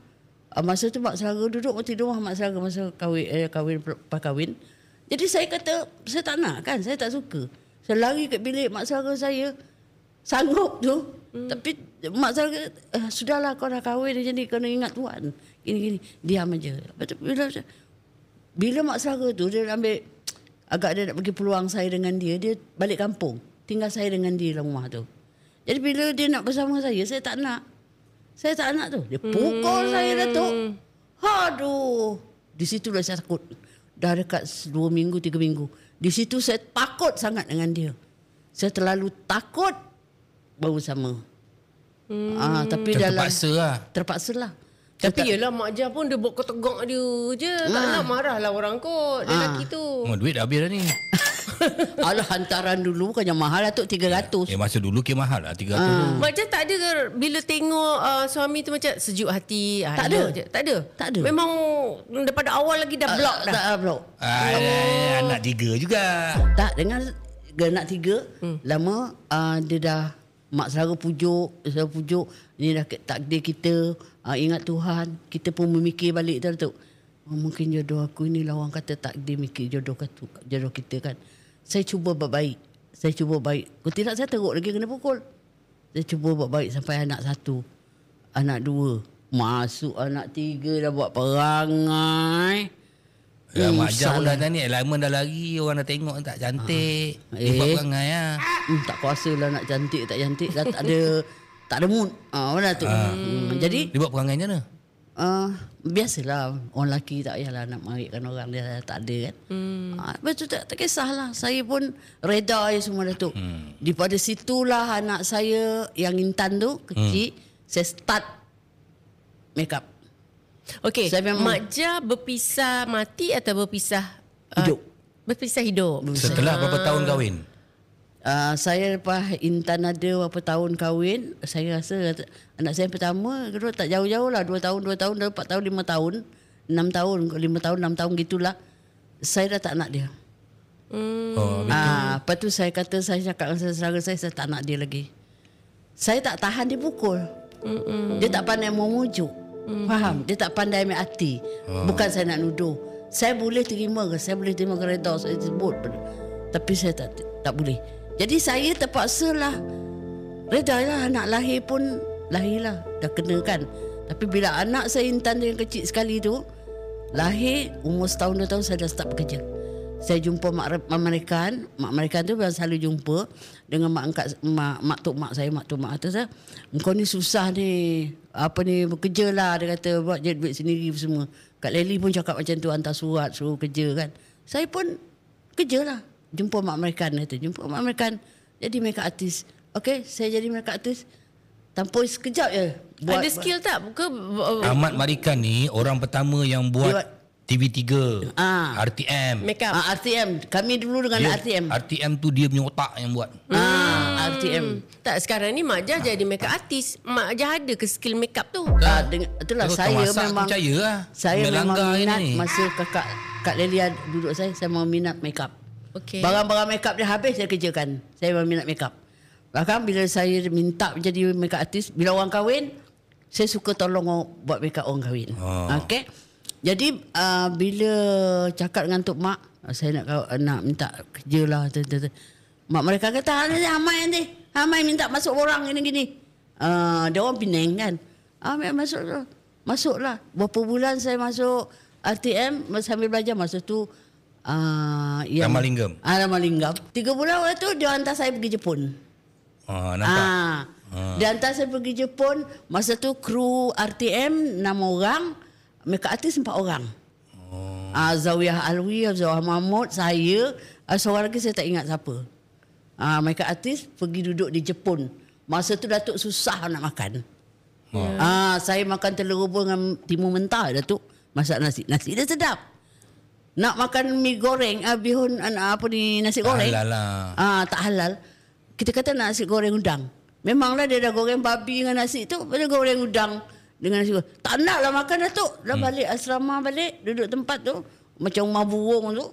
Masa tu mak saudara duduk tidur rumah mak saudara masa kahwin. Jadi saya kata, saya tak nak kan. Saya tak suka. Saya lari ke bilik mak saudara saya. Sanggup tu. Tapi mak saudara kata, sudahlah kau dah kahwin macam ni. Kau nak ingat Tuhan. Gini-gini. Diam aja. Lepas tu bila mak saudara tu dia ambil agak dia nak bagi peluang saya dengan dia balik kampung, tinggal saya dengan dia dalam rumah tu. Jadi bila dia nak bersama saya tak nak tu. Dia pukul saya Datuk. Aduh, di situ dah saya takut. Dah dekat 2 minggu 3 minggu. Di situ saya takut sangat dengan dia. Saya terlalu takut baru sama. Tapi terpaksa lah. Terpaksa lah. Tapi yelah Mak Jah pun dia buat ketegak dia je. Tak nak marah lah orang kot. Lelaki tu. Duit dah habis dah ni. Alah hantaran dulu bukannya mahal Datuk 300. Masa dulu kira mahal lah 300. Mak Jah tak ada ke bila tengok suami tu macam sejuk hati? Tak ada. Tak ada. Memang daripada awal lagi dah block dah. Tak block. Anak 3 juga. Tak, dengan anak 3 lama dia dah mak saudara pujuk ni dah takdir kita, ingat Tuhan, kita pun memikir balik tu. Mungkin jodoh aku ni lah orang kata takdir mikir jodoh kita kan. Saya cuba buat baik. Kalau tidak saya teruk lagi kena pukul. Saya cuba buat baik sampai anak 1, anak 2, masuk anak 3 dah buat perangai. Mak Jah pun dah ni elemen dah lari. Orang dah tengok tak cantik. Dia buat perangai lah. Tak kuasa lah nak cantik tak cantik dah tak ada mood. Mana tu. Jadi dia buat perangai macam mana? Biasalah orang lelaki tak payahlah nak marikkan orang dia tak ada kan. Betul tak kisahlah. Saya pun reda je semua Datuk. Daripada situlah anak saya yang Intan tu kecil, saya start make up. Okey, Mak Jah berpisah mati atau berpisah hidup? Berpisah hidup. Setelah berapa tahun kahwin? Saya lepas Intan ada berapa tahun kahwin, saya rasa anak saya pertama kedua tak jauh-jauh lah, 2 tahun, 4 tahun, 5 tahun, 6 tahun, 5 tahun, 6 tahun gitulah. Saya dah tak nak dia. Lepas tu saya kata, saya cakap dengan saudara saya tak nak dia lagi. Saya tak tahan dia pukul. Dia tak pandai memujuk. Faham? Dia tak pandai ambil hati. Bukan saya nak nuduh. Saya boleh terima reda saya sebut. Tapi saya tak boleh. Jadi saya terpaksalah reda lah. Anak lahir pun lahirlah. Dah kena kan. Tapi bila anak saya Intan yang kecil sekali tu lahir, umur 1 tahun 2 tahun saya dah start bekerja. Saya jumpa mak Amerikan. Mak Amerikan tu biasa selalu jumpa dengan mak tok mak kata saya, "Engkau ni susah ni. Apa ni bekerja lah." Dia kata buat je duit sendiri semua. Kak Lely pun cakap macam tu, hantar surat suruh kerja kan. Saya pun kerja lah. Jumpa mak Amerikan kata. Jadi makeup artist. okey, saya jadi makeup artist. Tanpa sekejap je. Ada skill tak? Ahmad Marikan ni orang pertama yang buat TV3, RTM. Makeup. RTM. Kami dulu dengan RTM. RTM tu dia punya otak yang buat. RTM. Tak, sekarang ni Mak Jah jadi makeup artist. Mak Jah ada ke skill makeup tu? Itulah Kau saya masak, memang percaya lah. saya memang Melanggar minat ni. masa Kak Lelia duduk saya memang minat makeup. Okey. Barang-barang makeup dia habis saya kerjakan. Saya memang minat makeup. Bahkan bila saya minta jadi makeup artist, bila orang kahwin, saya suka tolong buat makeup orang kahwin. Okey. Jadi bila cakap dengan Tok Mak, saya nak minta kerja lah. Mak mereka kata, Hamai nanti. Hamai minta masuk orang gini-gini. Dia orang Penang kan. Masuklah. Berapa bulan saya masuk RTM sambil belajar masa tu. Ramalingam. Ramalingam. 3 bulan waktu tu dia hantar saya pergi Jepun. Nampak. Dia hantar saya pergi Jepun. Masa tu kru RTM 6 orang, makeup artist 4 orang. Zawiyah Alwi, Zawiyah Mahmud, saya, seorang lagi saya tak ingat siapa. Makeup artist pergi duduk di Jepun. Masa tu Datuk susah nak makan. Saya makan telur rebus dengan timun mentah Datuk. Masak nasi. Nasi dia sedap. Nak makan mi goreng, bihun nasi goreng. Tak halal lah. Tak halal. Kita kata nak nasi goreng udang. Memanglah dia dah goreng babi dengan nasi tu, dia goreng udang dengan nasi goreng. Tak nak lah makan Datuk. Dah balik asrama balik, duduk tempat tu macam rumah burung tu.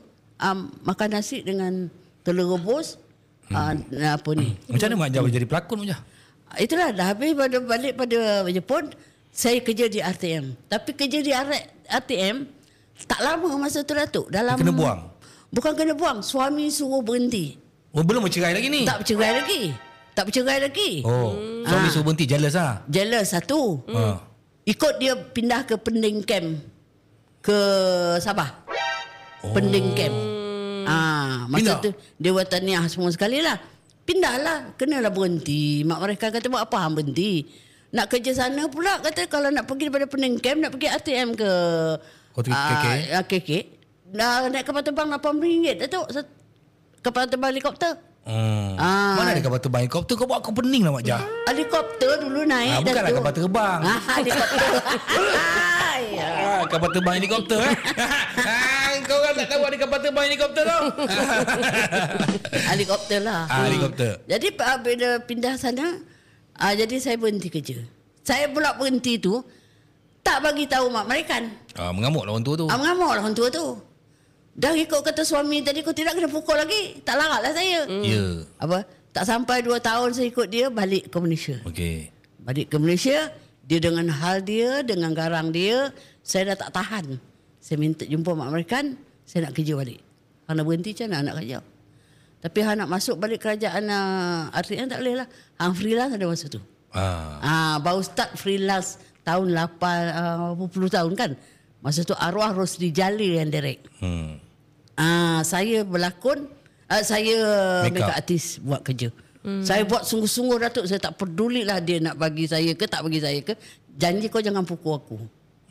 Makan nasi dengan telur rebus. Apa ni? Macam mana Mak Jah jadi pelakon Mak Jah? Itulah dah habis balik pada Jepun, saya kerja di RTM. Tapi kerja di RTM tak lama masa tu Datuk. Dalam Kena buang? Bukan kena buang, suami suruh berhenti. Belum bercerai lagi ni? Tak bercerai lagi. Suami suruh berhenti, jealous lah? Jealous satu. Ikut dia pindah ke Pending Camp ke Sabah. Pending Camp. Masa tu dia buat tahniah semua sekali lah. Pindahlah, kenalah berhenti. Mak mereka kata buat apa hang berhenti? Nak kerja sana pula kata kalau nak pergi daripada Pending Camp nak pergi RTM ke KK. Dah naik kapal terbang RM8 Datuk. Kapal terbang helikopter. Mana ada kapal terbang helikopter? Kau buat aku pening lah Mak Jah. Helikopter dulu naik. Bukanlah kapal terbang. Helikopter. Kapal terbang helikopter Kau orang tak tahu ada kapal terbang helikopter tau. Helikopter lah. Helikopter. Jadi bila pindah sana, jadi saya berhenti kerja. Saya pula berhenti tu tak bagi tahu Mak Marikan. Mengamuk lah orang tua tu. Mengamuk lah orang tua tu. Dah ikut kata suami tadi, kau tidak kena pukul lagi. Tak larat lah saya. Ya. Tak sampai 2 tahun saya ikut dia balik ke Malaysia. Okey. Balik ke Malaysia, dia dengan hal dia, dengan garang dia, saya dah tak tahan. Saya minta jumpa Mak Marikan, saya nak kerja balik. Hang nak berhenti macam mana nak kerja? Tapi hang nak masuk balik kerajaan RTM tak boleh lah. Hang freelance ada masa tu. Baru start freelance tahun 80 tahun kan. Masa tu arwah Rosli Jalil yang direct. Saya berlakon, saya makeup artist buat kerja. Saya buat sungguh-sungguh Datuk. Saya tak pedulilah dia nak bagi saya ke tak bagi saya ke. Janji kau jangan pukul aku.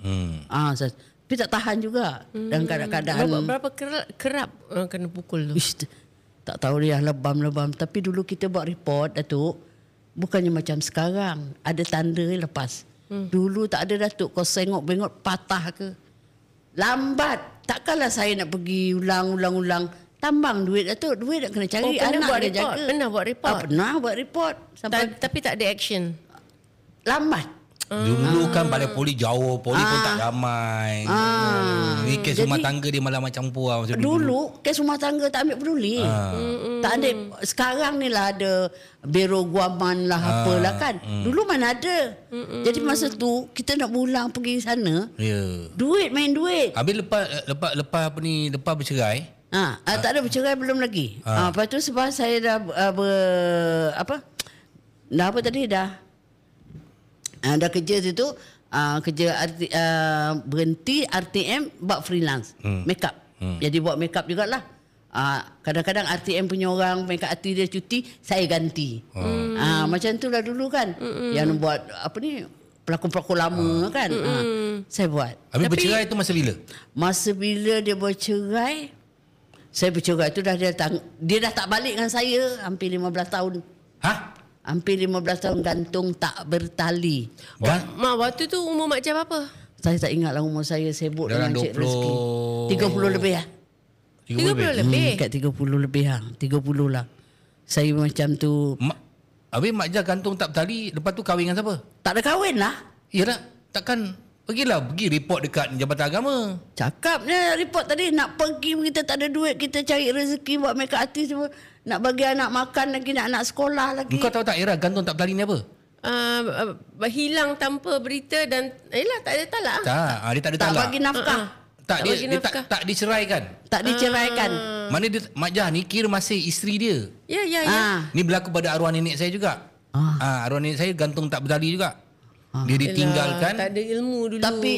Tapi tak tahan juga. Dan kadang-kadang Berapa kerap kena pukul tu? Tak tahu dia lebam-lebam. Tapi dulu kita buat report Datuk, bukannya macam sekarang ada tanda lepas. Dulu tak ada Datuk. Kau sengok-bengok patah ke, lambat. Takkanlah saya nak pergi ulang-ulang. Tambang duit Datuk. Duit nak kena cari. Anak buat dia report. jaga. Pernah buat report? Pernah buat report. Tapi tak ada action. Lambat. Dulu kan balai poli jauh, poli pun tak ramai. Ni kes rumah tangga dia malah macam campur lah. Dulu kes rumah tangga tak ambil peduli. Tak ada. Sekarang ni lah ada Biro Guaman lah apalah kan. Dulu mana ada. Jadi masa tu kita nak pulang pergi sana. Duit main duit. Habis lepas apa ni, lepas bercerai. Tak ada bercerai belum lagi. Lepas tu sebab saya dah dah kerja situ, berhenti RTM buat freelance makeup. Jadi buat makeup jugalah. Kadang-kadang RTM punya orang makeup artist dia cuti, saya ganti. Macam tu lah dulu kan. Yang buat apa ni, pelakon-pelakon lama kan. Saya buat. Habis bercerai tu masa bila? Masa bila dia bercerai, saya bercerai tu dah dia dah tak balik dengan saya hampir 15 tahun. Hampir 15 tahun gantung tak bertali. Mak, waktu tu umur Mak Jah berapa? Saya tak ingatlah umur saya, sibuk Dalam dengan Cik 20 Rezeki. 30 lebih lah. 30 lebih. Kat 30 lebih lah. 30 lah. Saya macam tu. Habis Mak Jah gantung tak bertali, lepas tu kahwin dengan siapa? Tak ada kahwin lah. Yalah, takkan pergi report dekat Jabatan Agama. Cakapnya report tadi nak pergi, kita tak ada duit, kita cari rezeki buat make up artist semua. Nak bagi anak makan lagi, nak anak sekolah lagi. Kau tahu tak Era gantung tak bertali ni apa? Hilang tanpa berita dan tak ada talak. Tak, dia tak ada Tak talak. bagi nafkah. Tak, Tak dia, bagi dia nafkah. tak diceraikan. Tak diceraikan. Mana dia, Mak Jah ni kira masih isteri dia. Ya. Ni berlaku pada arwah nenek saya juga. Arwah nenek saya gantung tak bertali juga. Dia ditinggalkan. Tak ada ilmu dulu. Tapi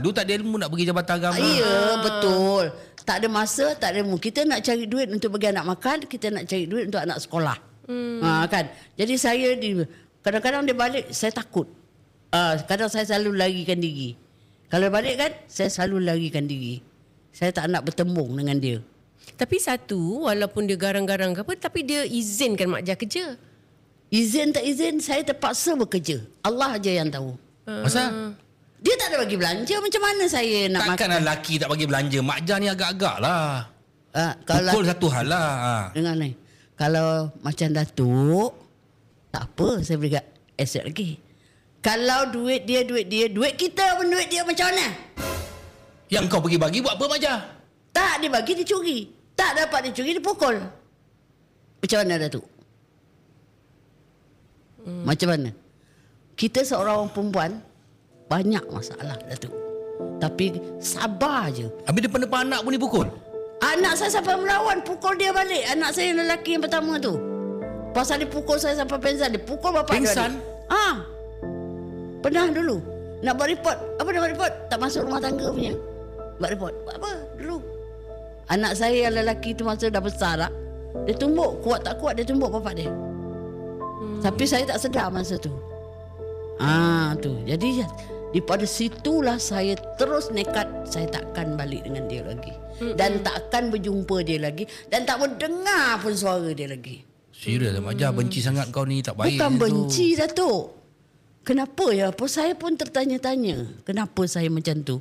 Dulu tak ada ilmu nak pergi Jabatan Agama. ya, betul. Tak ada masa, tak ada ilmu. Kita nak cari duit untuk bagi anak makan, kita nak cari duit untuk anak sekolah. Kan. Jadi saya kadang-kadang dia balik, saya takut. Kadang saya selalu larikan diri. Kalau balik kan, saya selalu larikan diri. Saya tak nak bertembung dengan dia. Tapi satu, walaupun dia garang-garang ke apa, tapi dia izinkan Mak Jah kerja. Izin tak izin, saya terpaksa bekerja. Allah aja yang tahu. Masa? Dia tak ada bagi belanja, macam mana saya nak Takkan lelaki tak bagi belanja. Mak Jah ni agak-agak lah. kalau Pukul satu hal lah. dengar ni. Kalau macam Datuk, tak apa, saya beri aset lagi. Kalau duit dia, duit kita pun duit dia, macam mana? Yang kau pergi bagi buat apa Mak Jah? Tak, dia bagi, dia curi. Tak dapat dia curi, dia pukul. Macam mana Datuk? Macam mana? Kita seorang orang perempuan, banyak masalah Datuk. Tapi sabar je. Habis depan-depan anak pun dipukul? Anak saya sampai melawan, pukul dia balik. Anak saya yang lelaki yang pertama tu. Pasal dia pukul saya sampai pingsan. Dia pukul bapak Pingsan? dia. Pernah dulu. Nak buat report. Apa nak buat report? Tak masuk rumah tangga punya. Buat report. Buat apa dulu? Anak saya yang lelaki tu masa dah besar lah. Dia tumbuk. Kuat tak kuat, dia tumbuk bapak dia. Tapi saya tak sedar masa tu. Tu. Jadi daripada situlah saya terus nekat, saya takkan balik dengan dia lagi. Dan takkan berjumpa dia lagi. Dan tak mendengar pun suara dia lagi. Serius Mak Jah benci sangat kau ni, tak baik. Bukan tu. benci Datuk. Kenapa ya? Saya pun tertanya-tanya. Kenapa saya macam tu?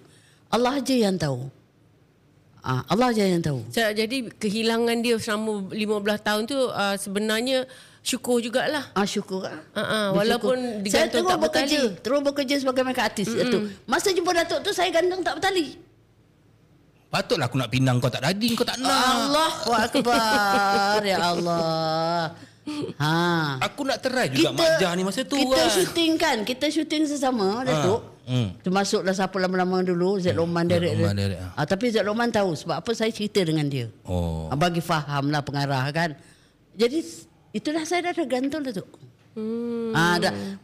Allah aja yang tahu. Allah aja yang tahu. Jadi kehilangan dia selama 15 tahun tu sebenarnya syukur jugalah. Syukur. Walaupun saya digantung tak bertali. Terus bekerja sebagai makeup artist. Datuk. Masa jumpa Datuk tu saya gantung tak bertali. Patutlah aku nak pinang kau tak daging, kau tak nak. Allahu Akbar. Ya Allah. Aku nak try juga Mak Jah ni masa tu kita kan. syuting kan. Kita syuting sesama Datuk. Termasuklah siapa lama-lama dulu Z Roman direct. Tapi Z Roman tahu sebab apa saya cerita dengan dia. Bagi faham lah pengarah kan. Jadi itulah saya dah gantung Datuk.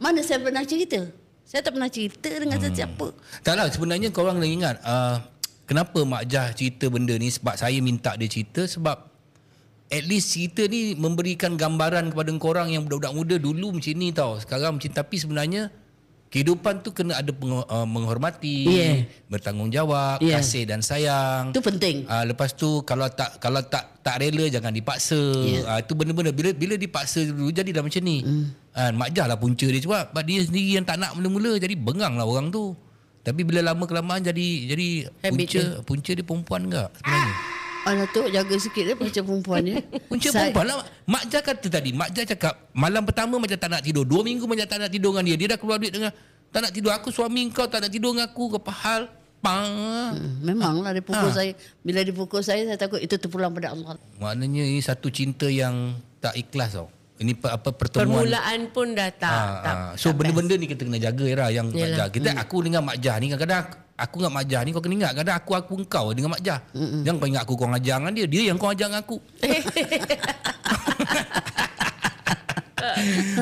Mana saya pernah cerita? Saya tak pernah cerita dengan sesiapa. Taklah, sebenarnya korang kena ingat kenapa Mak Jah cerita benda ni, sebab saya minta dia cerita sebab at least cerita ni memberikan gambaran kepada korang yang budak-budak muda dulu macam ni tau. Sekarang macam, tapi sebenarnya kehidupan tu kena ada menghormati, bertanggungjawab, kasih dan sayang. Itu penting. Lepas tu kalau tak rela jangan dipaksa. Itu benda-benda bila dipaksa dulu jadilah macam ni. Mak Jah lah punca dia sebab dia sendiri yang tak nak mula-mula, jadi bengang lah orang tu. Tapi bila lama kelamaan jadi punca dia perempuan enggak sebenarnya. Datuk jaga sikit dia macam perempuan ya. Punca perempuan lah. Mak Jah kata tadi, Mak Jah cakap malam pertama macam tak nak tidur, 2 minggu macam tak nak tidur dengan dia. Dia dah keluar duit dengan tak nak tidur. Aku suami kau tak nak tidur dengan aku, apa hal? Memanglah dia pukul saya. Bila dia pukul saya takut itu terpulang pada Allah. Maknanya ini satu cinta yang tak ikhlas tau. Ini pertemuan. Permulaan pun dah tak. So benda-benda ni kita kena jaga Era yang Mak Jah. Aku dengan Mak Jah ni kadang-kadang aku dengan Mak Jah ni kau kena ingat kadang aku engkau dengan Mak Jah. Jangan kau ingat aku kau ajar dengan dia yang kau ajar dengan aku.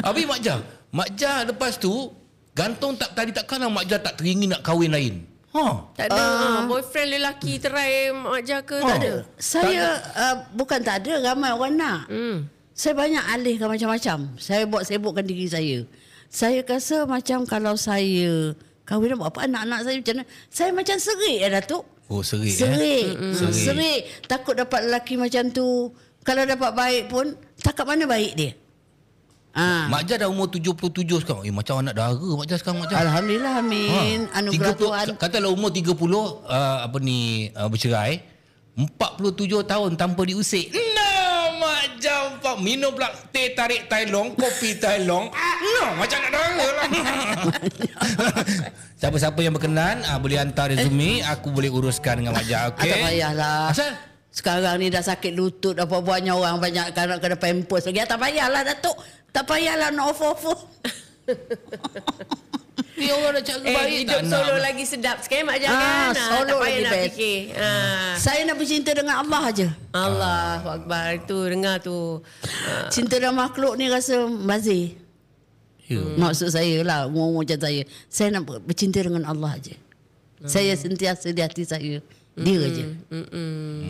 Habis Mak Jah lepas tu gantung tak tadi takkanlah Mak Jah tak teringin nak kahwin lain. Tak ada boyfriend lelaki terai Mak Jah ke? Tak ada. Saya bukan tak ada, ramai orang nak. Saya banyak alihkan macam-macam. Saya buat sibukkan diri saya. Saya rasa macam kalau saya kahwin buat apa anak-anak saya macam mana? Saya macam serik Datuk. Serik. Serik. Takut dapat lelaki macam tu. Kalau dapat baik pun, tak kat mana baik dia. Mak Jah dah umur 77 sekarang. Macam anak dara Mak Jah sekarang, Mak Jah. Alhamdulillah, amin. Anugerah Tuhan. Katalah umur 30 bercerai, 47 tahun tanpa diusik. Nah, Mak Jah minum pula teh tarik Thailand, kopi Thailand. Nah, macam anak dara lah. Siapa-siapa yang berkenan boleh hantar resume, aku boleh uruskan dengan Mak Jah. Okey. Tak payahlah. Asal? Sekarang ni dah sakit lutut, apa buatnya orang banyak kena pampers lagi. Tak payahlah Datuk. Tak payahlah nak offer. Dia orang dah cakap baik hidup tak solo nak. lagi sedap sekali Mak Jah kan. Solo tak payah lagi nak best. fikir. Saya nak bercinta dengan Allah aja. Allahu Akbar. Itu dengar tu. Cinta dengan makhluk ni rasa mazir. Maksud saya lah, umur macam saya. Saya nak bercinta dengan Allah aja. Saya sentiasa di hati saya. Dia aja.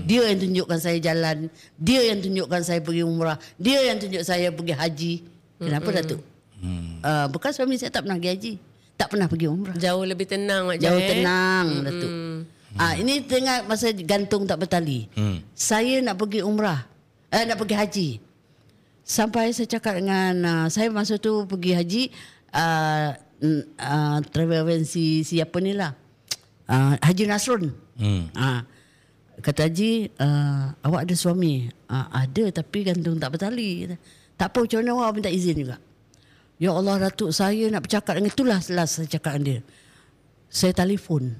Dia yang tunjukkan saya jalan. Dia yang tunjukkan saya pergi umrah. Dia yang tunjuk saya pergi haji. Kenapa Datuk? Bukan suami saya tak pernah pergi haji. Tak pernah pergi umrah. Jauh lebih tenang Mak Jah. Jauh tenang Datuk. Ini tengah masa gantung tak bertali. Saya nak pergi umrah. Nak pergi haji. Sampai saya cakap dengan saya masa tu pergi haji, travel agency siapa ni lah, Haji Nasrun. Kata Haji, awak ada suami? Ada, tapi gantung tak bertali. Tak apa, macam mana awak minta izin juga. Ya Allah Datuk, saya nak bercakap dengan, itulah last saya cakap dengan dia. Saya telefon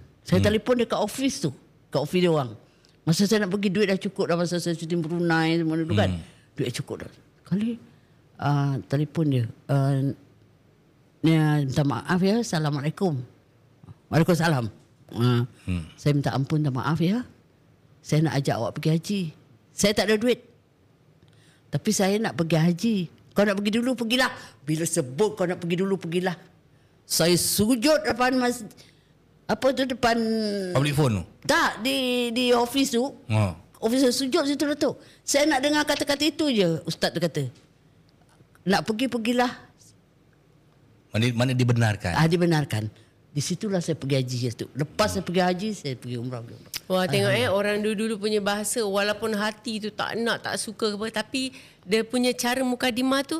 dekat office tu, kat office dia orang. Masa saya nak pergi, duit dah cukup dah. Masa saya cuti Brunei semua tu kan, duit cukup dah. Kali telefon dia, minta maaf ya, Assalamualaikum. Waalaikumsalam. Saya minta ampun dan maaf ya, saya nak ajak awak pergi haji. Saya tak ada duit, tapi saya nak pergi haji. Kau nak pergi dulu, pergilah. Bila sebut kau nak pergi dulu, pergilah. Saya sujud depan depan Public phone tu? Tak, di office tu. Office sujud situ Datuk. Saya nak dengar kata-kata itu je. Ustaz tu kata, nak pergi, pergilah. Mana dibenarkan? Dibenarkan. Di situlah saya pergi haji tu. Lepas saya pergi haji, saya pergi umrah. Wah, tengok orang dulu-dulu punya bahasa, walaupun hati tu tak nak, tak suka apa, tapi dia punya cara mukadimah tu,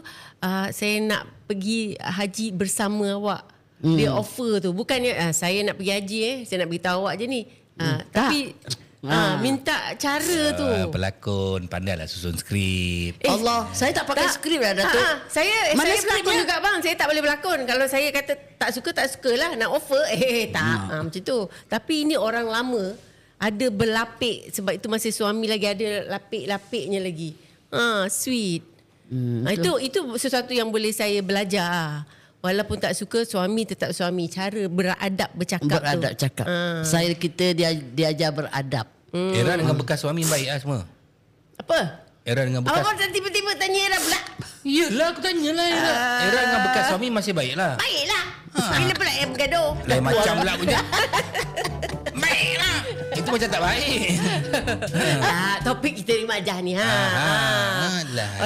saya nak pergi haji bersama awak. Dia offer tu. Bukannya saya nak pergi haji saya nak beritahu awak je ni. Tapi minta cara tu. Pelakon pandailah susun skrip. Allah, saya tak pakai skrip lah Datuk. Saya pelakon juga bang. Saya tak boleh berlakon. Kalau saya kata tak sukalah, nak offer tak. Macam tu. Tapi ini orang lama ada berlapik, sebab itu masih suami lagi ada lapik-lapiknya lagi. Sweet. Itu sesuatu yang boleh saya belajar. Walaupun tak suka, suami tetap suami. Cara beradab bercakap cakap. Kita diajar beradab. Era dengan bekas suami baik lah semua. Apa? Era dengan bekas. Apa tiba-tiba tanya Era pula? Yelah, aku tanyalah Era. Era dengan bekas suami masih baik lah. Baiklah. Bila pula yang bergaduh? Lain macam pula punya. Baiklah. Itu macam tak baik. Topik kita ni Mak Jah ni.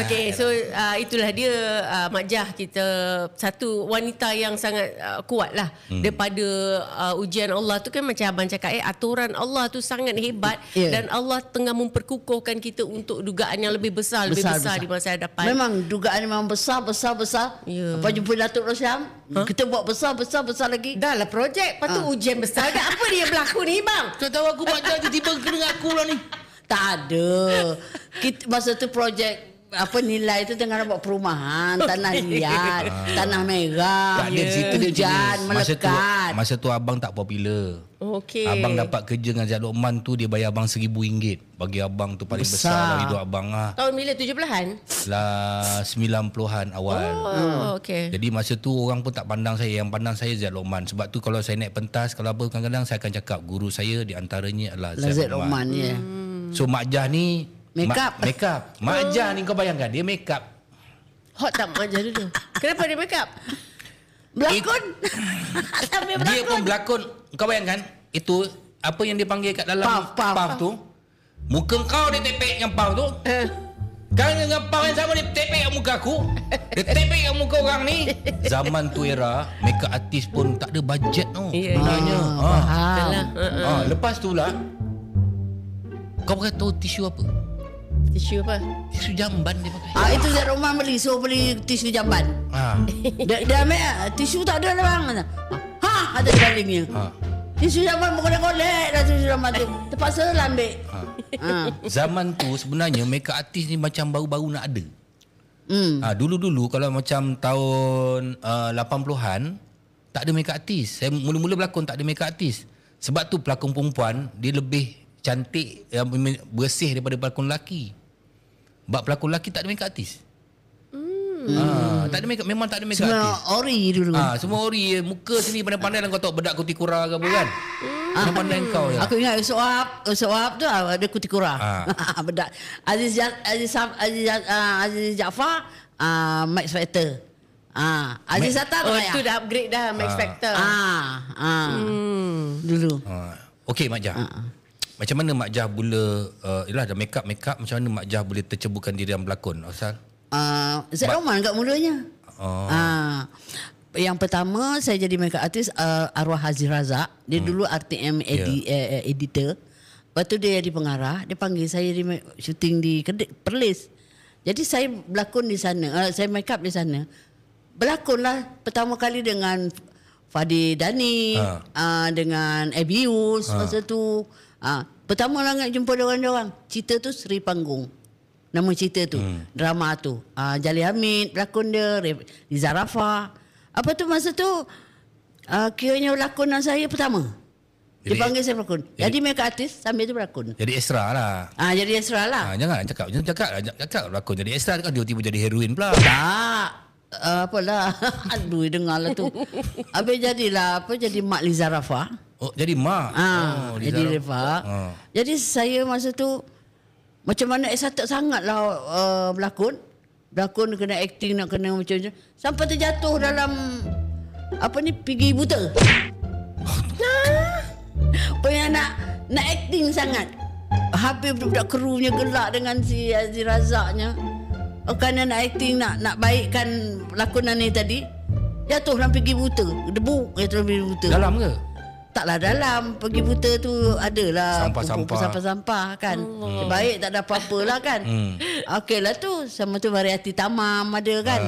Okey, so itulah dia Mak Jah kita, satu wanita yang sangat kuat lah. Daripada ujian Allah tu kan, macam abang cakap aturan Allah tu sangat hebat. Dan Allah tengah memperkukuhkan kita untuk dugaan yang lebih besar di masa hadapan. Memang dugaan memang besar. Apa jumpa Datuk Rosyam, kita buat besar lagi. Dah lah projek, lepas tu ujian besar. Apa dia berlaku ni bang? Tak tahu aku Mak Jah tiba-tiba kena aku lah ni. Tak ada. Masa tu projek nilai tu tengah nak buat perumahan, tanah liat, tanah merah, Tak ada situ dia hujan jenis. melekat. Masa tu abang tak popular. Okey. Abang dapat kerja dengan Zat Luqman tu, dia bayar abang RM1,000. Bagi abang tu paling besar dalam hidup abang lah. Tahun bila 70-an? Lah 90-an awal. Okey. Jadi masa tu orang pun tak pandang saya. Yang pandang saya Zat Luqman. Sebab tu kalau saya naik pentas, kalau apa, kadang-kadang saya akan cakap guru saya di antaranya adalah Zat Luqman. Ya. So Mak Jah ni Make up. Mak Jah ni kau bayangkan, dia make up. Hot tak Mak Jah dulu? Kenapa dia make up? Berlakon. Sambil berlakon. Dia pun berlakon. Kau bayangkan, itu apa yang dia panggil kat dalam puff tu. Muka kau dia tepek dengan puff tu. Kan dengan puff yang sama dia tepek kat muka aku. Dia tepek kat muka orang ni. Zaman tu era, makeup artist pun tak ada bajet tu. Sebenarnya. Faham. Lepas tu lah, kau pakai tahu tisu apa? Tisu apa? Tisu jamban dia pakai. Itu Zat Roman beli. So beli tisu jamban. Dia ambil tisu tak ada lah bang. Ada di balingnya. Tisu jamban golek-golek dah tisu jamban tu. Terpaksa lah ambil. Zaman tu sebenarnya makeup artist ni macam baru-baru nak ada. Dulu-dulu kalau macam tahun 80-an tak ada makeup artist. Saya mula-mula berlakon tak ada makeup artist. Sebab tu pelakon perempuan dia lebih cantik, bersih daripada pelakon lelaki. Sebab pelakon lelaki tak ada makeup artist. Tak ada makeup, memang tak ada makeup artist. Semua ori dulu. Semua ori. Muka sini pandai-pandai lah kau tahu bedak kutikura ke apa kan. Pandai kau ya. Aku ingat Sohab tu ada kutikura. Bedak. Aziz Jaafar Max Factor. Aziz Sattar tu dah upgrade dah Max Factor. Dulu. Okey Mak Jah. Macam mana Mak Jah mula yalah dah make up macam mana Mak Jah boleh terceburkan diri dalam berlakon asal? Zat Roman kat mulanya. Yang pertama saya jadi makeup artist arwah Haji Razak. Dia dulu RTM editor. Lepas tu dia jadi pengarah. Dia panggil saya di syuting di Perlis. Jadi saya berlakon di sana. Saya make up di sana. Berlakonlah pertama kali dengan Fadi Dani, dengan Abius masa tu. Pertama lah jumpa diorang. Cerita tu Seri Panggung. Nama cerita tu, drama tu. Jali Hamid berlakon dia, Riza Rafa. Apa tu masa tu kiranya lakonan saya pertama. Dia panggil saya berlakon. Jadi makeup artist sambil tu berlakon. Jadi extra lah. Jadi extra lah. Jangan cakap berlakon jadi extra kan tiba-tiba jadi heroin pula. Tak. Apalah. Aduh dengarlah tu. Habis jadilah jadi Mak Liza Rafa. Jadi Mak. Jadi Rafa. Jadi saya masa tu macam mana excited sangatlah berlakon. Berlakon kena acting nak kena macam-macam. Sampai terjatuh dalam Pigi Buta. Punya nak acting sangat. Habis budak krunya gelak dengan si Aziz Razaknya. Kerana nak acting nak baikkan lakonan ni tadi. Jatuh dalam Pigi Buta. Debu jatuh dalam Pigi Buta. Dalam ke? Taklah dalam. Pigi Buta tu adalah sampah-sampah kan. Baik tak ada apa-apa lah kan. Okey lah tu. Sama tu Variati Tamam ada kan.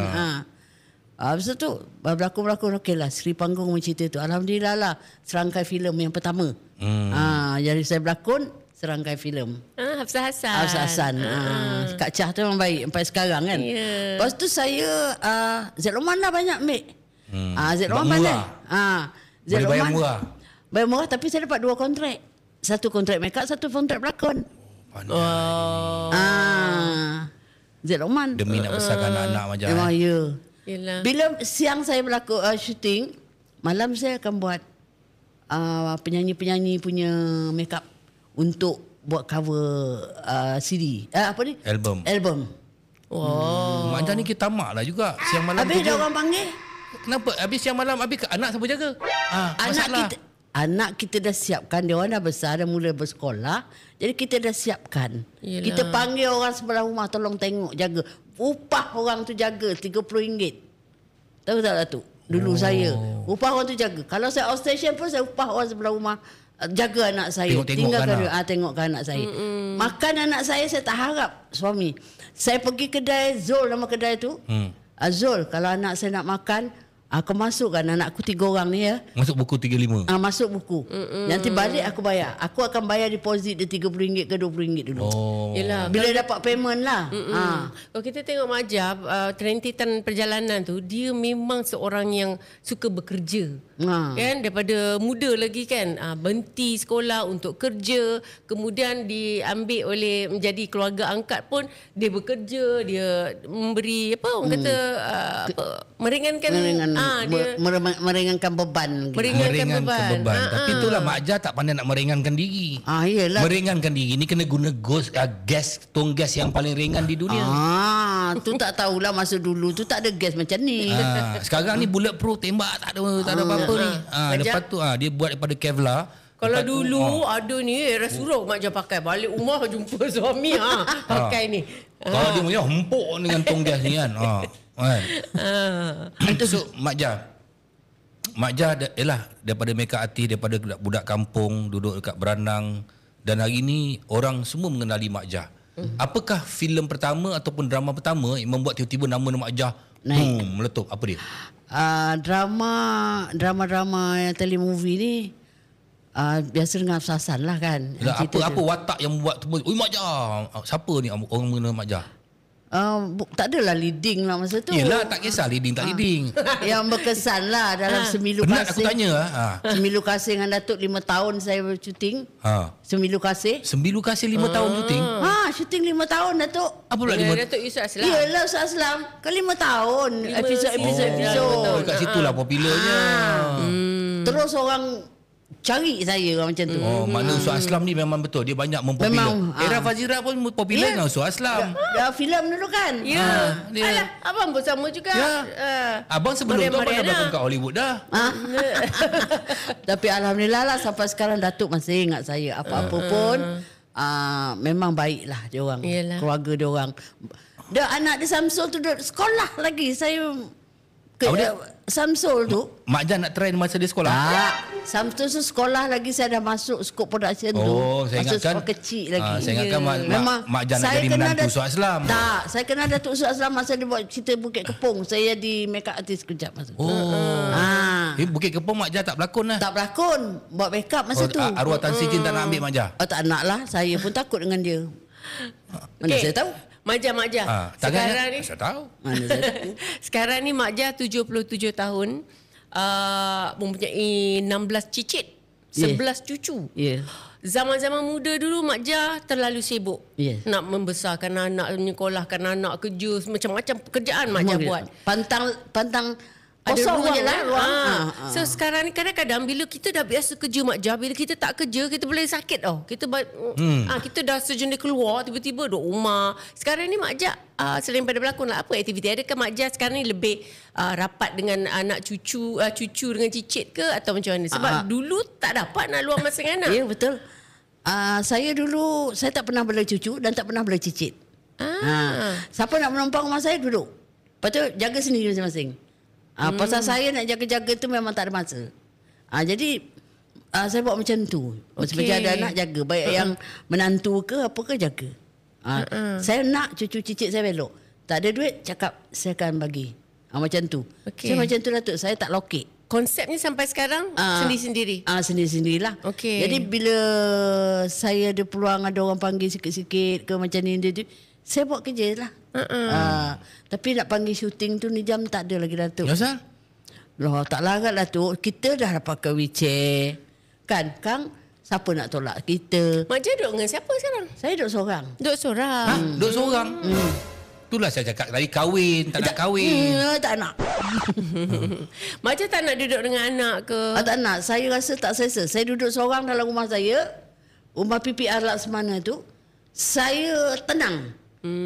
Lepas tu berlakon-berlakon okey lah. Seri Panggung cerita tu. Alhamdulillah lah. Serangkai filem yang pertama. Jadi saya berlakon serangkai filem. Hafsah Hassan. Kak Chah tu memang baik sampai sekarang kan. Lepas tu saya Zat Roman lah banyak ambil. Zat Roman banyak. Boleh bayar murah. Bayar murah tapi saya dapat 2 kontrak. Satu kontrak makeup, satu kontrak berlakon. Zat Roman. Demi nak besarkan anak-anak macam. Memang ya. Yelah. Bila siang saya berlakon syuting, malam saya akan buat penyanyi-penyanyi punya makeup untuk buat cover CD. Album. Mak Jah ni kita tamak lah juga. Siang malam Habis ada orang panggil. Kenapa? Habis siang malam habis anak siapa jaga? Anak kita dah siapkan. Dia orang dah besar, dah mula bersekolah. Jadi kita dah siapkan. Yelah. Kita panggil orang sebelah rumah tolong tengok, jaga. Upah orang tu jaga RM30. Tahu tak Datuk? Dulu saya upah orang tu jaga. Kalau saya outstation pun saya upah orang sebelah rumah jaga anak saya. Tengokkan anak saya. Makan anak saya tak harap suami. Saya pergi kedai Zul, nama kedai tu. Zul, kalau anak saya nak makan, aku masukkan anakku 3 orang ni ya. Masuk buku 35. Masuk buku. Nanti balik aku bayar. Aku akan bayar deposit dia RM30 ke RM20 dulu. Yelah. Bila dapat payment lah. Kalau kita tengok Mak Jah, rentetan perjalanan tu, dia memang seorang yang suka bekerja. Kan daripada muda lagi kan, berhenti sekolah untuk kerja, kemudian diambil oleh menjadi keluarga angkat pun dia bekerja, dia memberi orang kata meringankan beban. Meringankan beban. Tapi itulah Mak Jah tak pandai nak meringankan diri. Yelah. Meringankan diri ni kena guna tong gas yang paling ringan di dunia. Tu tak tahulah masa dulu tu tak ada gas macam ni. Sekarang ni bulletproof, tembak tak ada apa-apa ni. Lepas tu dia buat daripada Kevlar. Kalau dulu ada ni suruh Mak Jah pakai, balik rumah jumpa suami pakai ni. Kalau dia punya hempuk dengan tong gas ni kan. Itu Mak Jah daripada makeup artist, daripada budak kampung duduk dekat Beranang, dan hari ni orang semua mengenali Mak Jah. Apakah filem pertama ataupun drama pertama yang membuat tiba-tiba nama Mak Jah Naik. meletup? Apa dia? Drama yang telemovie ni biasa dengan Sasan lah kan. Apa watak yang membuat tu? Mak Jah. Siapa ni orang mengenal Mak Jah? Tak adalah leading lah masa tu. Yelah, tak kisah leading tak leading. Yang berkesan lah dalam Semilu Penat Kasih. aku tanya. Semilu Kasih dengan Datuk 5 tahun saya syuting. Semilu Kasih. Sembilu Kasih 5 tahun syuting. Syuting 5 tahun Datuk. Apa pula Datuk Yusof Aslam. Yelah Ustaz Aslam. Kan 5 tahun episod-episod. Kat situlah popularnya. Terus orang cari saya macam tu. Makna Ustaz Aslam ni memang betul. Dia banyak mempopular. Memang, Era Fazira pun popular dengan Ustaz Aslam. Filem dulu kan. Ya. dia- Alah, abang pun sama juga. Abang sebelum tu abang dah Mariana. berlakon kat Hollywood dah. Tapi Alhamdulillah lah sampai sekarang Datuk masih ingat saya. Apa-apa pun memang baiklah dia orang. Yelah. Keluarga dia orang. Dia anak dia Samsul tu duduk sekolah lagi. Saya Apa dia? Samsul tu. Mak Jah nak try masa dia sekolah. Samsul tu sekolah lagi saya dah masuk skop production tu. Saya masuk ingatkan sekolah kecil lagi. Saya ingatkan Memang Mak Jah nak saya jadi kenal menantu Ustaz Aslam. Tak, saya kenal Datuk Ustaz Aslam masa dia buat cerita Bukit Kepung. Saya jadi makeup artist kejap masa tu. Bukit Kepong Mak Jah tak berlakon lah. Tak berlakon, buat makeup masa tu. Arwah Tan Sri Jin tak nak ambil Mak Jah. Tak nak lah, saya pun takut dengan dia. Mana saya tahu? Mak Jah. Sekarang ni saya tahu. Mana saya tahu? Sekarang ni Mak Jah 77 tahun. Mempunyai 16 cicit, 11 cucu. Ya. Zaman-zaman muda dulu Mak Jah terlalu sibuk. Ya. Nak membesarkan anak, menyekolahkan anak, kerja, macam-macam pekerjaan Mak Jah buat. Pantang Ada kosong ruang je lah ruang. So sekarang ni kadang-kadang bila kita dah biasa kerja Mak Jah, bila kita tak kerja kita boleh sakit tau. Kita dah sejenis keluar tiba-tiba duduk rumah. Sekarang ni Mak Jah selain pada berlakon lah, apa aktiviti? Adakah Mak Jah sekarang ni lebih rapat dengan anak cucu dengan cicit ke atau macam mana? Sebab dulu tak dapat nak luang masa dengan anak. Ya betul. Saya dulu saya tak pernah bela cucu dan tak pernah bela cicit. Siapa nak menumpang rumah saya duduk. Lepas tu jaga sendiri masing-masing. Pasal saya nak jaga-jaga tu memang tak ada masa. Jadi saya buat macam tu. Macam ada anak jaga. Baik yang menantu ke apa ke jaga. Saya nak cucu cicit saya belok. Tak ada duit cakap saya akan bagi. Macam tu. Saya macam tu Datuk. Saya tak lokek. Konsepnya sampai sekarang sendiri-sendiri. Sendiri-sendirilah. Jadi bila saya ada peluang ada orang panggil sikit-sikit ke macam ni dia saya buat kerja lah. Tapi nak panggil syuting tu ni jam tak ada lagi Datuk. Kenapa? Loh, tak larat lah tu. Kita dah pakai wheelchair. Kan, Kang? Siapa nak tolak kita? Mak Jah duduk dengan siapa sekarang? Saya duduk seorang. Duduk seorang. Duduk seorang. Itulah saya cakap tadi kahwin, tak nak kahwin. Tak nak. Mak Jah tak nak duduk dengan anak ke? Tak nak. Saya rasa tak selesa. Saya duduk seorang dalam rumah saya. Rumah PPR Laksamana tu. Saya tenang.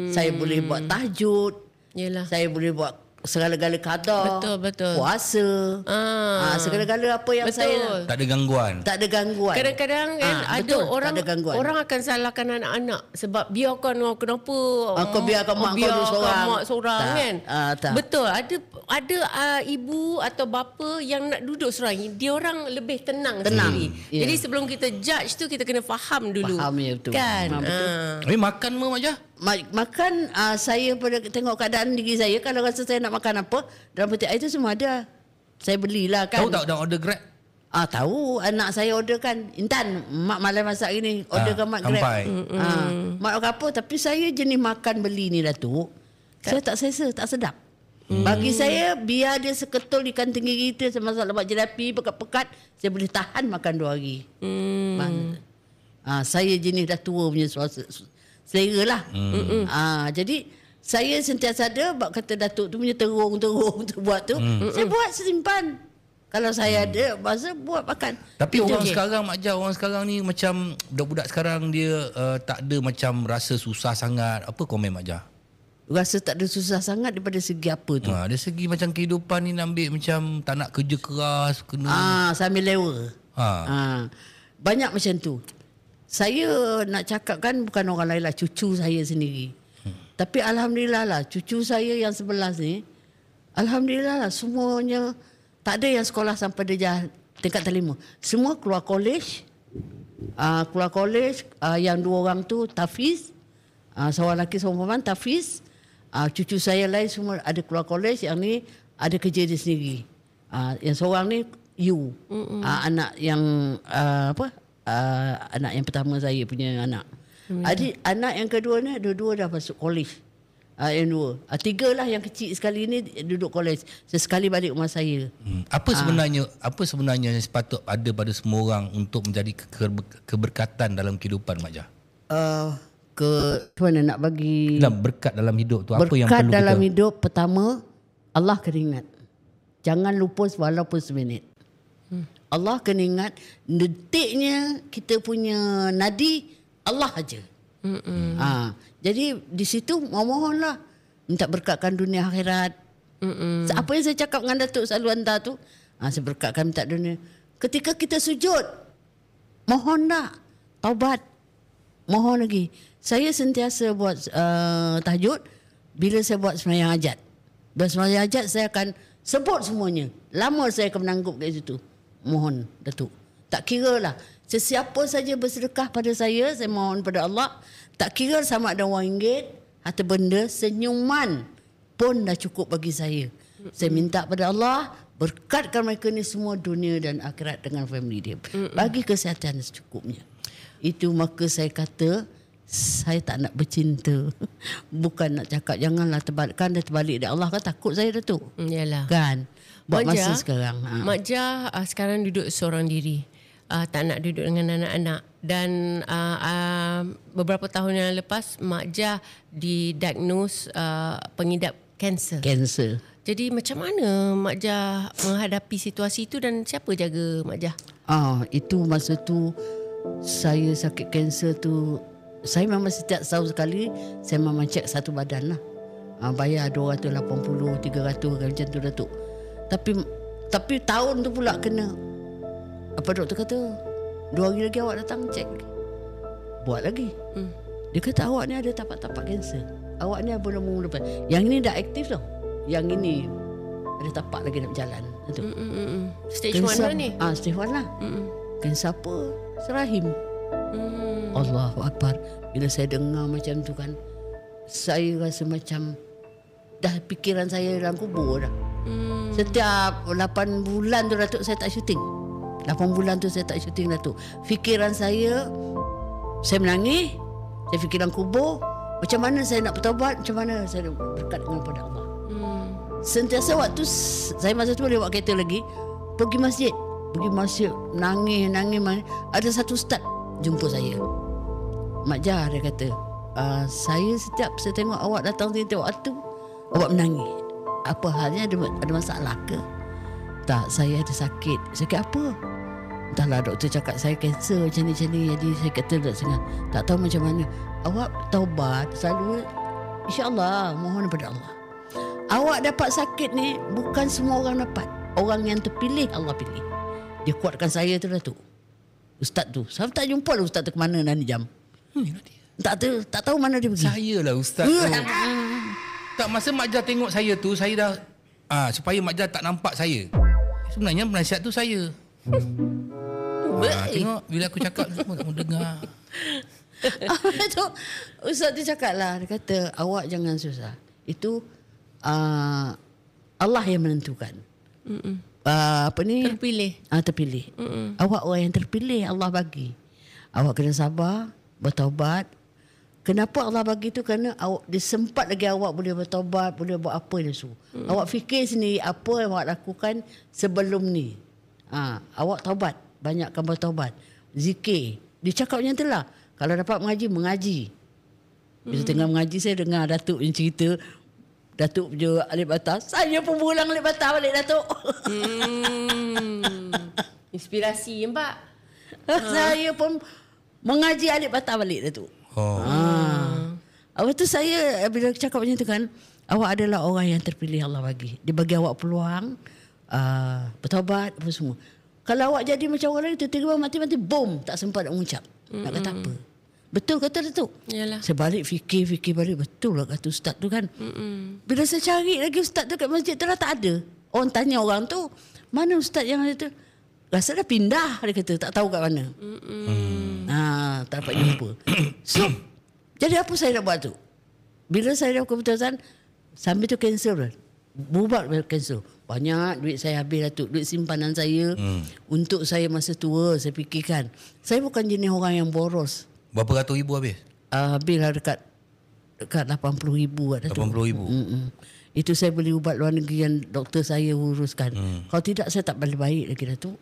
Saya boleh buat tahajud. Yelah. Saya boleh buat segala-gala qada. Betul. Puasa. Segala-gala apa yang Betul. saya Tak ada gangguan. tak ada gangguan. Kadang-kadang kan ada betul, orang tak ada gangguan. orang akan salahkan anak-anak sebab biarkan kenapa kau biarkan mak kau duduk seorang. mak seorang Tak. kan. Tak. Betul. Ada ibu atau bapa yang nak duduk seorang. Dia orang lebih tenang sendiri. Ya. Jadi sebelum kita judge tu kita kena faham dulu. Faham, ya, betul. Kan? Betul. Tapi makan Mak Jah? Makan saya pada tengok keadaan diri saya. Kalau rasa saya nak makan apa, dalam peti air tu semua ada. Saya belilah kan. Tahu tak dah order Grab? Tahu. Anak saya order kan. Intan, mak malam masak gini. Order kan mak Grab. sampai. Mak apa. Tapi saya jenis makan beli ni Datuk. Saya tak selesa, tak sedap. Bagi saya, biar dia seketul ikan tenggiri kita sama lemak jelapi, pekat-pekat, saya boleh tahan makan 2 hari. Saya jenis dah tua punya selera lah. Jadi saya sentiasa ada bab kata Datuk tu punya terung tu buat tu. Saya buat simpan. Kalau saya ada masa buat makan. Tapi orang sekarang Mak Jah, orang sekarang ni macam budak-budak sekarang dia tak ada macam rasa susah sangat. Apa komen Mak Jah? Rasa tak ada susah sangat daripada segi apa tu? Dari segi macam kehidupan ni nak ambil macam tak nak kerja keras, kena Sambil lewa. Banyak macam tu. Saya nak cakap kan bukan orang lain lah, cucu saya sendiri. Tapi Alhamdulillah lah, cucu saya yang 11 ni, Alhamdulillah lah semuanya, tak ada yang sekolah sampai dia tingkat terlima. Semua keluar college. Yang 2 orang tu Tafiz, Seorang lelaki, seorang perempuan, Tafiz. Cucu saya lain semua ada keluar college, yang ni ada kerja dia sendiri. Yang seorang ni You. Anak yang anak yang pertama saya punya anak. Anak yang kedua ni dua-dua dah masuk college. Yang dua. Tiga lah yang kecil sekali ni duduk college. Sesekali balik rumah saya. Apa sebenarnya yang sepatut ada pada semua orang untuk menjadi keberkatan dalam kehidupan, Mak Jah? Macam mana nak bagi berkat dalam hidup tu, apa yang berkat perlu dalam kita? hidup? Pertama, Allah kena ingat. Jangan lupa walaupun seminit. Allah kena ingat, detiknya kita punya nadi Allah aja. Jadi di situ mohonlah minta berkatkan dunia akhirat. Apa yang saya cakap dengan Datuk selalu hantar tu, saya berkatkan minta dunia. Ketika kita sujud, mohon dah taubat, mohon lagi. Saya sentiasa buat tahajud bila saya buat sembahyang hajat. Bila sembahyang hajat saya akan sebut semuanya. Lama saya akan menanggup kat situ. Mohon Datuk. Tak kira lah. Sesiapa saja bersedekah pada saya mohon pada Allah. Tak kira sama ada RM1, harta benda, senyuman pun dah cukup bagi saya. Saya minta pada Allah, berkatkan mereka ni semua dunia dan akhirat dengan family dia. Bagi kesihatan secukupnya. Itu maka saya kata, saya tak nak bercinta. Bukan nak cakap janganlah terbalik. Kan dia terbalik dia. Allah kan takut saya Datuk. Yalah. Kan? Buat Mak masa Jah, sekarang. Mak Jah sekarang duduk seorang diri. Tak nak duduk dengan anak-anak. Dan beberapa tahun yang lepas Mak Jah didiagnose pengidap kanser. Kanser. Jadi macam mana Mak Jah menghadapi situasi itu dan siapa jaga Mak Jah? Itu masa tu saya sakit kanser tu, saya memang setiap tahun sekali saya memang cek satu badan lah. Bayar 280, 300 macam tu Datuk. Tapi tahun tu pula kena, apa doktor kata, 2 hari lagi awak datang cek. Buat lagi. Dia kata awak ni ada tapak-tapak kanser. Awak ni boleh mula. Yang ini dah aktif tau. Yang ini ada tapak lagi nak berjalan. Stage 1 lah ni? Stage 1 lah. Kanser apa? Serahim. Allahu Akbar. Bila saya dengar macam tu kan, saya rasa macam dah fikiran saya dalam kubur dah. Setiap 8 bulan tu Datuk saya tak syuting. 8 bulan tu saya tak syuting Datuk. Fikiran saya menangis. Saya fikiran kubur. Macam mana saya nak bertaubat, macam mana saya nak berkat dengan pada Allah. Sentiasa waktu saya masa tu boleh buat kereta lagi, pergi masjid, nangis. Ada satu ustaz jumpa saya. Mak Jah, dia kata, saya setiap saya tengok awak datang sini tengok waktu, awak menangis. Apa halnya, ada masalah ke? Tak, saya ada sakit. Sakit apa? Entahlah, doktor cakap saya kanser macam ni. Jadi saya kata tak tahu macam mana. Awak taubat selalu, insya-Allah, mohon kepada Allah. Awak dapat sakit ni bukan semua orang dapat. Orang yang terpilih Allah pilih. Dia kuatkan saya tu Datuk. Ustaz tu. Saya tak jumpa lah ustaz tu ke mana dah ni jam. Tak tahu mana dia pergi. Saya lah ustaz tu. Tak, masa Mak Jah tengok saya tu, saya dah supaya Mak Jah tak nampak saya. Sebenarnya penasihat tu saya. Tengok bila aku cakap semua tak mau dengar. Tu ustaz tu cakap lah, dia kata awak jangan susah. Itu Allah yang menentukan. Apa ni? Terpilih. Awak orang yang terpilih, Allah bagi. Awak kena sabar, bertaubat. Kenapa Allah bagi tu? Kerana dia sempat lagi awak boleh bertaubat, boleh buat apa dia suruh. Awak fikir sendiri apa yang awak lakukan sebelum ni. Awak taubat, banyakkan bertaubat. Zikir. Dia cakap macam tu lah. Kalau dapat mengaji. Bila tengah mengaji, saya dengar Datuk yang cerita. Datuk punya alif batas. Saya pun berulang alif batas balik Datuk. Inspirasi Pak. Saya pun mengaji alif batas balik Datuk. Awak tu saya bila cakap macam tu kan, awak adalah orang yang terpilih Allah bagi. Dia bagi awak peluang bertaubat apa semua. Kalau awak jadi macam orang lain, tiba-tiba mati boom, tak sempat nak mengucap. Nak kata apa? Betul kata Datuk. Yalah. Saya balik fikir balik, betul lah kata ustaz tu kan. Bila saya cari lagi ustaz tu kat masjid tu tak ada. Orang tanya orang tu, mana ustaz yang ada tu? Rasa dah pindah, dia kata, tak tahu kat mana. Tak dapat jumpa. So Jadi apa saya nak buat tu? Bila saya dah keputusan, sambil tu cancel. Bubat cancel. Banyak duit saya habis Datuk. Duit simpanan saya. Untuk saya masa tua, saya fikirkan. Saya bukan jenis orang yang boros. Berapa ratus ribu habis? Habislah dekat 80,000 Datuk. 80,000. Itu saya beli ubat luar negeri yang doktor saya uruskan. Kalau tidak, saya tak boleh baik lagi Datuk.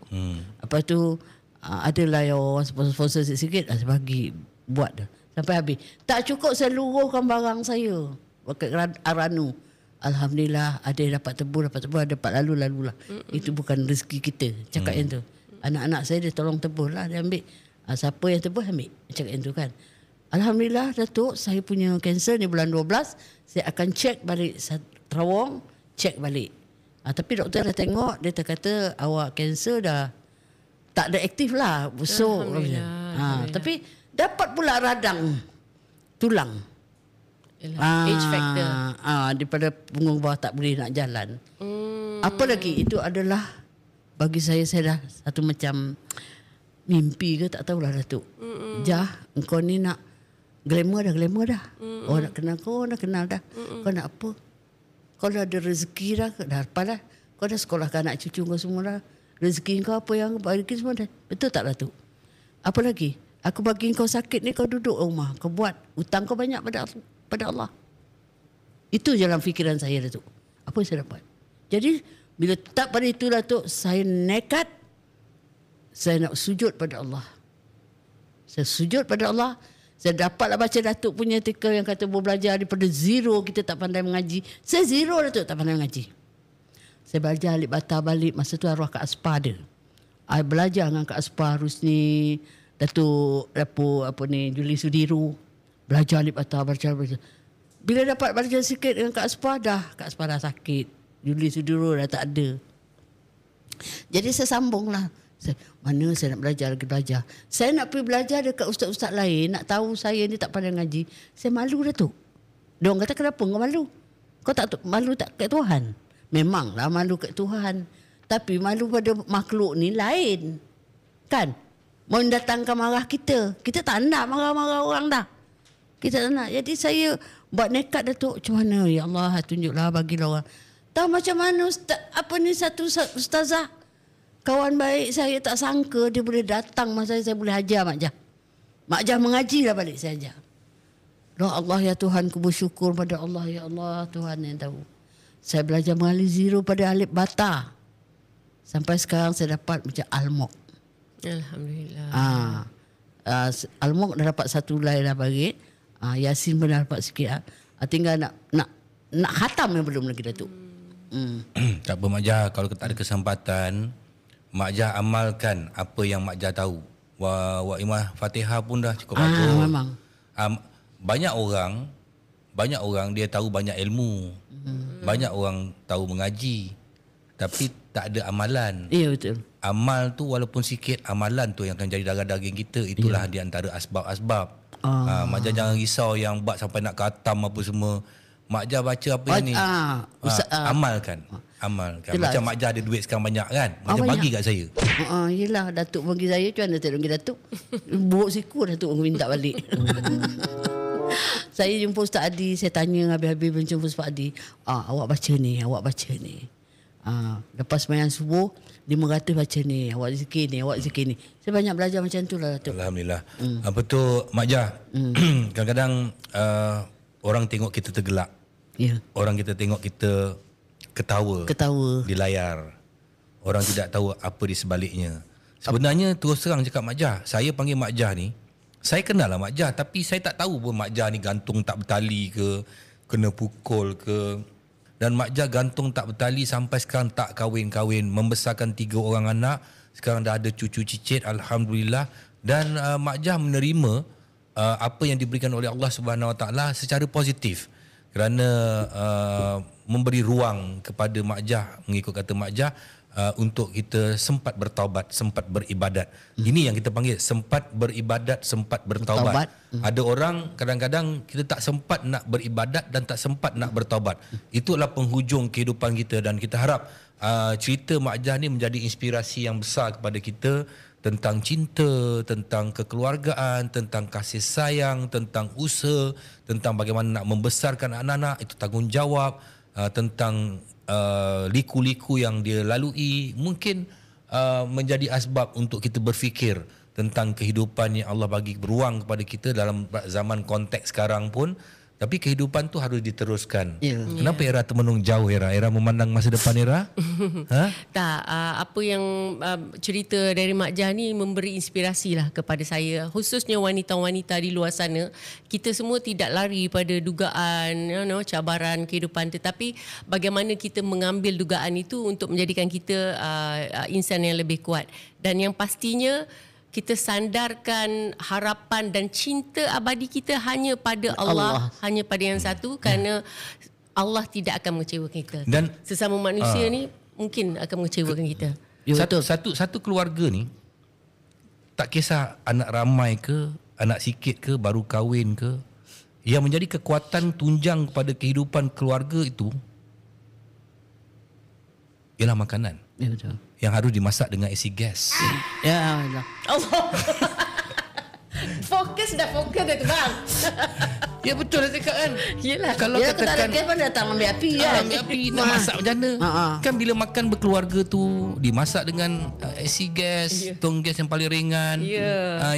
Lepas tu, adalah yang orang sponsor sikit-sikit, saya bagi buat dah. Sampai habis. Tak cukup saya luruhkan barang saya. Pakai Aranu. Alhamdulillah ada yang dapat tebus, ada dapat lalu-lalulah. Itu bukan rezeki kita. Cakap yang tu. Anak-anak saya dia tolong tebus lah. Dia ambil. Siapa yang tebus ambil. Cakap yang tu kan. Alhamdulillah Datuk, saya punya kanser ni bulan 12. Saya akan cek balik Terawang. Cek balik. Tapi doktor dah tengok. Dia kata awak kanser dah tak ada aktif lah. So, tapi dapat pula radang tulang. Age factor. Daripada punggung bawah tak boleh nak jalan. Apa lagi? Itu adalah bagi saya dah satu macam mimpi ke tak tahulah Datuk. Jah, engkau ni nak glamour dah. Orang nak kenal kau, dah kenal dah. Kau nak apa? Kau dah ada rezeki dah apalah. Kau dah sekolahkan anak cucu kau semua dah. Rezeki kau apa yang bagi semua dah. Betul tak Datuk? Apa lagi? Aku bagi kau sakit ni, kau duduk rumah. Kau buat hutang kau banyak pada Allah. Itu jalan fikiran saya Datuk. Apa yang saya dapat? Jadi bila tak pada itu Datuk, saya nekat. Saya nak sujud pada Allah. Saya sujud pada Allah. Saya dapatlah baca Datuk punya artikel yang kata belajar daripada zero kita tak pandai mengaji. Saya zero Datuk, tak pandai mengaji. Saya belajar alif bata balik. Masa tu arwah Kak Aspa ada. I belajar dengan Kak Aspa Rusni, Datuk Juli Sudiru. Belajar alif bata, belajar. Bila dapat belajar sikit dengan Kak Aspa dah sakit. Juli Sudiru dah tak ada. Jadi saya sambunglah. Mana saya nak belajar lagi belajar. Saya nak pergi belajar dekat ustaz-ustaz lain, nak tahu saya ni tak pandai ngaji. Saya malu Datuk. Diorang kata kenapa kau malu? Kau tak malu tak kat Tuhan? Memanglah malu kat Tuhan. Tapi malu pada makhluk ni lain. Kan? Mendatangkan marah kita. Kita tak nak marah-marah orang dah. Kita tak nak. Jadi saya buat nekat Datuk. Macam mana? Ya Allah, tunjuklah bagilah orang. Tahu macam mana satu ustazah. Kawan baik saya tak sangka dia boleh datang masa saya boleh ajar Mak Jah. Mak Jah mengaji dah balik saya ajar. Ya Allah ya Tuhan, ku bersyukur pada Allah. Ya Allah, Tuhan yang tahu. Saya belajar mengalir zero pada alif bata. Sampai sekarang saya dapat macam Al-Muq. Alhamdulillah. Al-Muq dah dapat satu lay dah bagi. Yasin pun dah dapat sikit. Tinggal nak khatam yang belum lagi Datuk. Tak apa Mak Jah, kalau tak ada kesempatan, Mak Jah amalkan apa yang Mak Jah tahu. Wa imah Fatihah pun dah cukup bagus. Memang. Banyak orang dia tahu banyak ilmu. Banyak orang tahu mengaji. Tapi tak ada amalan. Ya betul. Amal tu walaupun sikit, amalan tu yang akan jadi darah daging kita. Itulah di antara asbab-asbab. Mak Jah jangan risau yang buat sampai nak khatam apa semua. Mak Jah baca apa yang ni. Amalkan. Itulah. Macam Mak Jah ada duit sekarang banyak kan. Mak Jah bagi kat saya. Yelah, Datuk bagi saya. Macam mana saya bagi Datuk? Buruk siku Datuk minta balik. Saya jumpa Ustaz Adi. Saya tanya habis-habis jumpa Ustaz Adi. Awak baca ni. Lepas sembahyang subuh 500 baca ni. Awak zikir ni. Saya banyak belajar macam tu lah Datuk. Alhamdulillah. Apa tu Mak Jah, kadang-kadang orang tengok kita tergelak. Ya. Orang kita tengok kita ketawa di layar. Orang tidak tahu apa di sebaliknya. Sebenarnya terus terang cakap Mak Jah, saya panggil Mak Jah ni, saya kenal lah Mak Jah, tapi saya tak tahu pun Mak Jah ni gantung tak bertali ke, kena pukul ke. Dan Mak Jah gantung tak bertali sampai sekarang tak kahwin-kahwin, membesarkan 3 orang anak, sekarang dah ada cucu cicit, alhamdulillah. Dan Mak Jah menerima apa yang diberikan oleh Allah Subhanahu Wa Taala secara positif, kerana memberi ruang kepada Mak Jah, mengikut kata Mak Jah, untuk kita sempat bertaubat, sempat beribadat. Ini yang kita panggil sempat beribadat, sempat bertaubat. Ada orang kadang-kadang kita tak sempat nak beribadat dan tak sempat nak bertaubat. Itulah penghujung kehidupan kita, dan kita harap cerita Mak Jah ni menjadi inspirasi yang besar kepada kita tentang cinta, tentang kekeluargaan, tentang kasih sayang, tentang usaha, tentang bagaimana nak membesarkan anak-anak, itu tanggungjawab, tentang liku-liku yang dia lalui, mungkin menjadi asbab untuk kita berfikir tentang kehidupan yang Allah bagi beruang kepada kita dalam zaman konteks sekarang pun. Tapi kehidupan tu harus diteruskan. Kenapa Era termenung jauh, Era memandang masa depan, Era? Tak, apa yang cerita dari Mak Jah ni memberi inspirasi lah kepada saya, khususnya wanita-wanita di luar sana. Kita semua tidak lari pada dugaan, cabaran kehidupan, tetapi bagaimana kita mengambil dugaan itu untuk menjadikan kita insan yang lebih kuat. Dan yang pastinya kita sandarkan harapan dan cinta abadi kita hanya pada Allah. Hanya pada yang satu, kerana Allah tidak akan mengecewakan kita. Dan sesama manusia ni mungkin akan mengecewakan kita. Satu keluarga ni, tak kisah anak ramai ke, anak sikit ke, baru kahwin ke, yang menjadi kekuatan tunjang kepada kehidupan keluarga itu ialah makanan. Ya, betul. Yang harus dimasak dengan isi gas. Ya Allah. Fokus dah tu bang. Ya betul dah cakap kan. Yelah. Kalau Ya, katakan kita pun datang ambil api kan. ambil api nak masak macam mana? Kan bila makan berkeluarga tu dimasak dengan isi gas, tong gas yang paling ringan,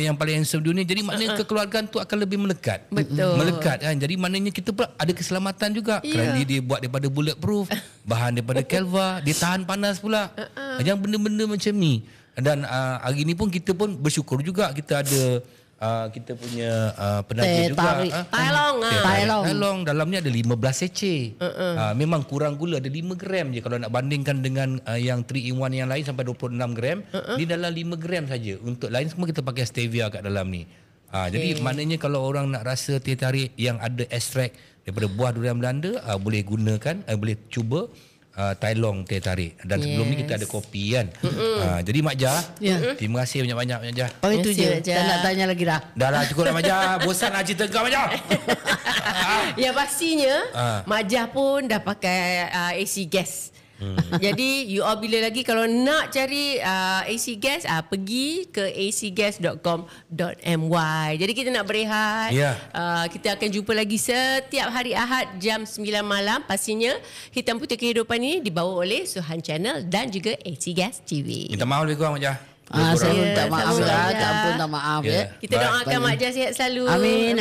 yang paling handsome dunia. Jadi maknanya kekeluargaan tu akan lebih melekat. Betul. Melekat kan. Jadi maknanya kita pula ada keselamatan juga. Kerana dia buat daripada bulletproof, bahan daripada Kelva, dia tahan panas pula. Yang benda-benda macam ni. Dan hari ni pun kita pun bersyukur juga kita ada kita punya penaja juga. Tailong. Dalamnya ada 15 sachet. Memang kurang gula, ada 5 gram je. Kalau nak bandingkan dengan yang 3-in-1 yang lain sampai 26 gram, ni dalam 5 gram saja. Untuk lain semua kita pakai stevia kat dalam ni. Jadi maknanya kalau orang nak rasa teh tarik yang ada ekstrak daripada buah durian Belanda, boleh gunakan, boleh cuba Tailong teh tarik. Dan sebelum ni kita ada kopi kan. Jadi Mak Jah, terima kasih banyak-banyak Mak Jah. Itu je. Tak nak tanya lagi dah. Dah lah, cukup lah Mak Jah. Bosan lah cerita kau Mak Jah. Ya pastinya Mak Jah pun dah pakai AC gas. Jadi you all bila lagi kalau nak cari AC gas, pergi ke acgas.com.my. Jadi kita nak berehat. Kita akan jumpa lagi setiap hari Ahad jam 9 malam. Pastinya Hitam Putih Kehidupan ini dibawa oleh Suhan Channel dan juga AC Gas TV. Minta maaf lebih kurang Mak Jah. Saya minta maaf dah. Tak ampun, tak maaf ya. Kita doakan Mak Jah sihat selalu. Amin.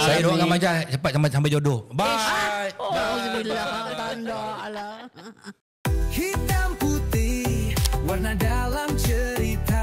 Saya doakan Mak Jah cepat sampai jodoh. Bye. Alhamdulillah. Tanda Allah. Hitam putih, warna dalam cerita.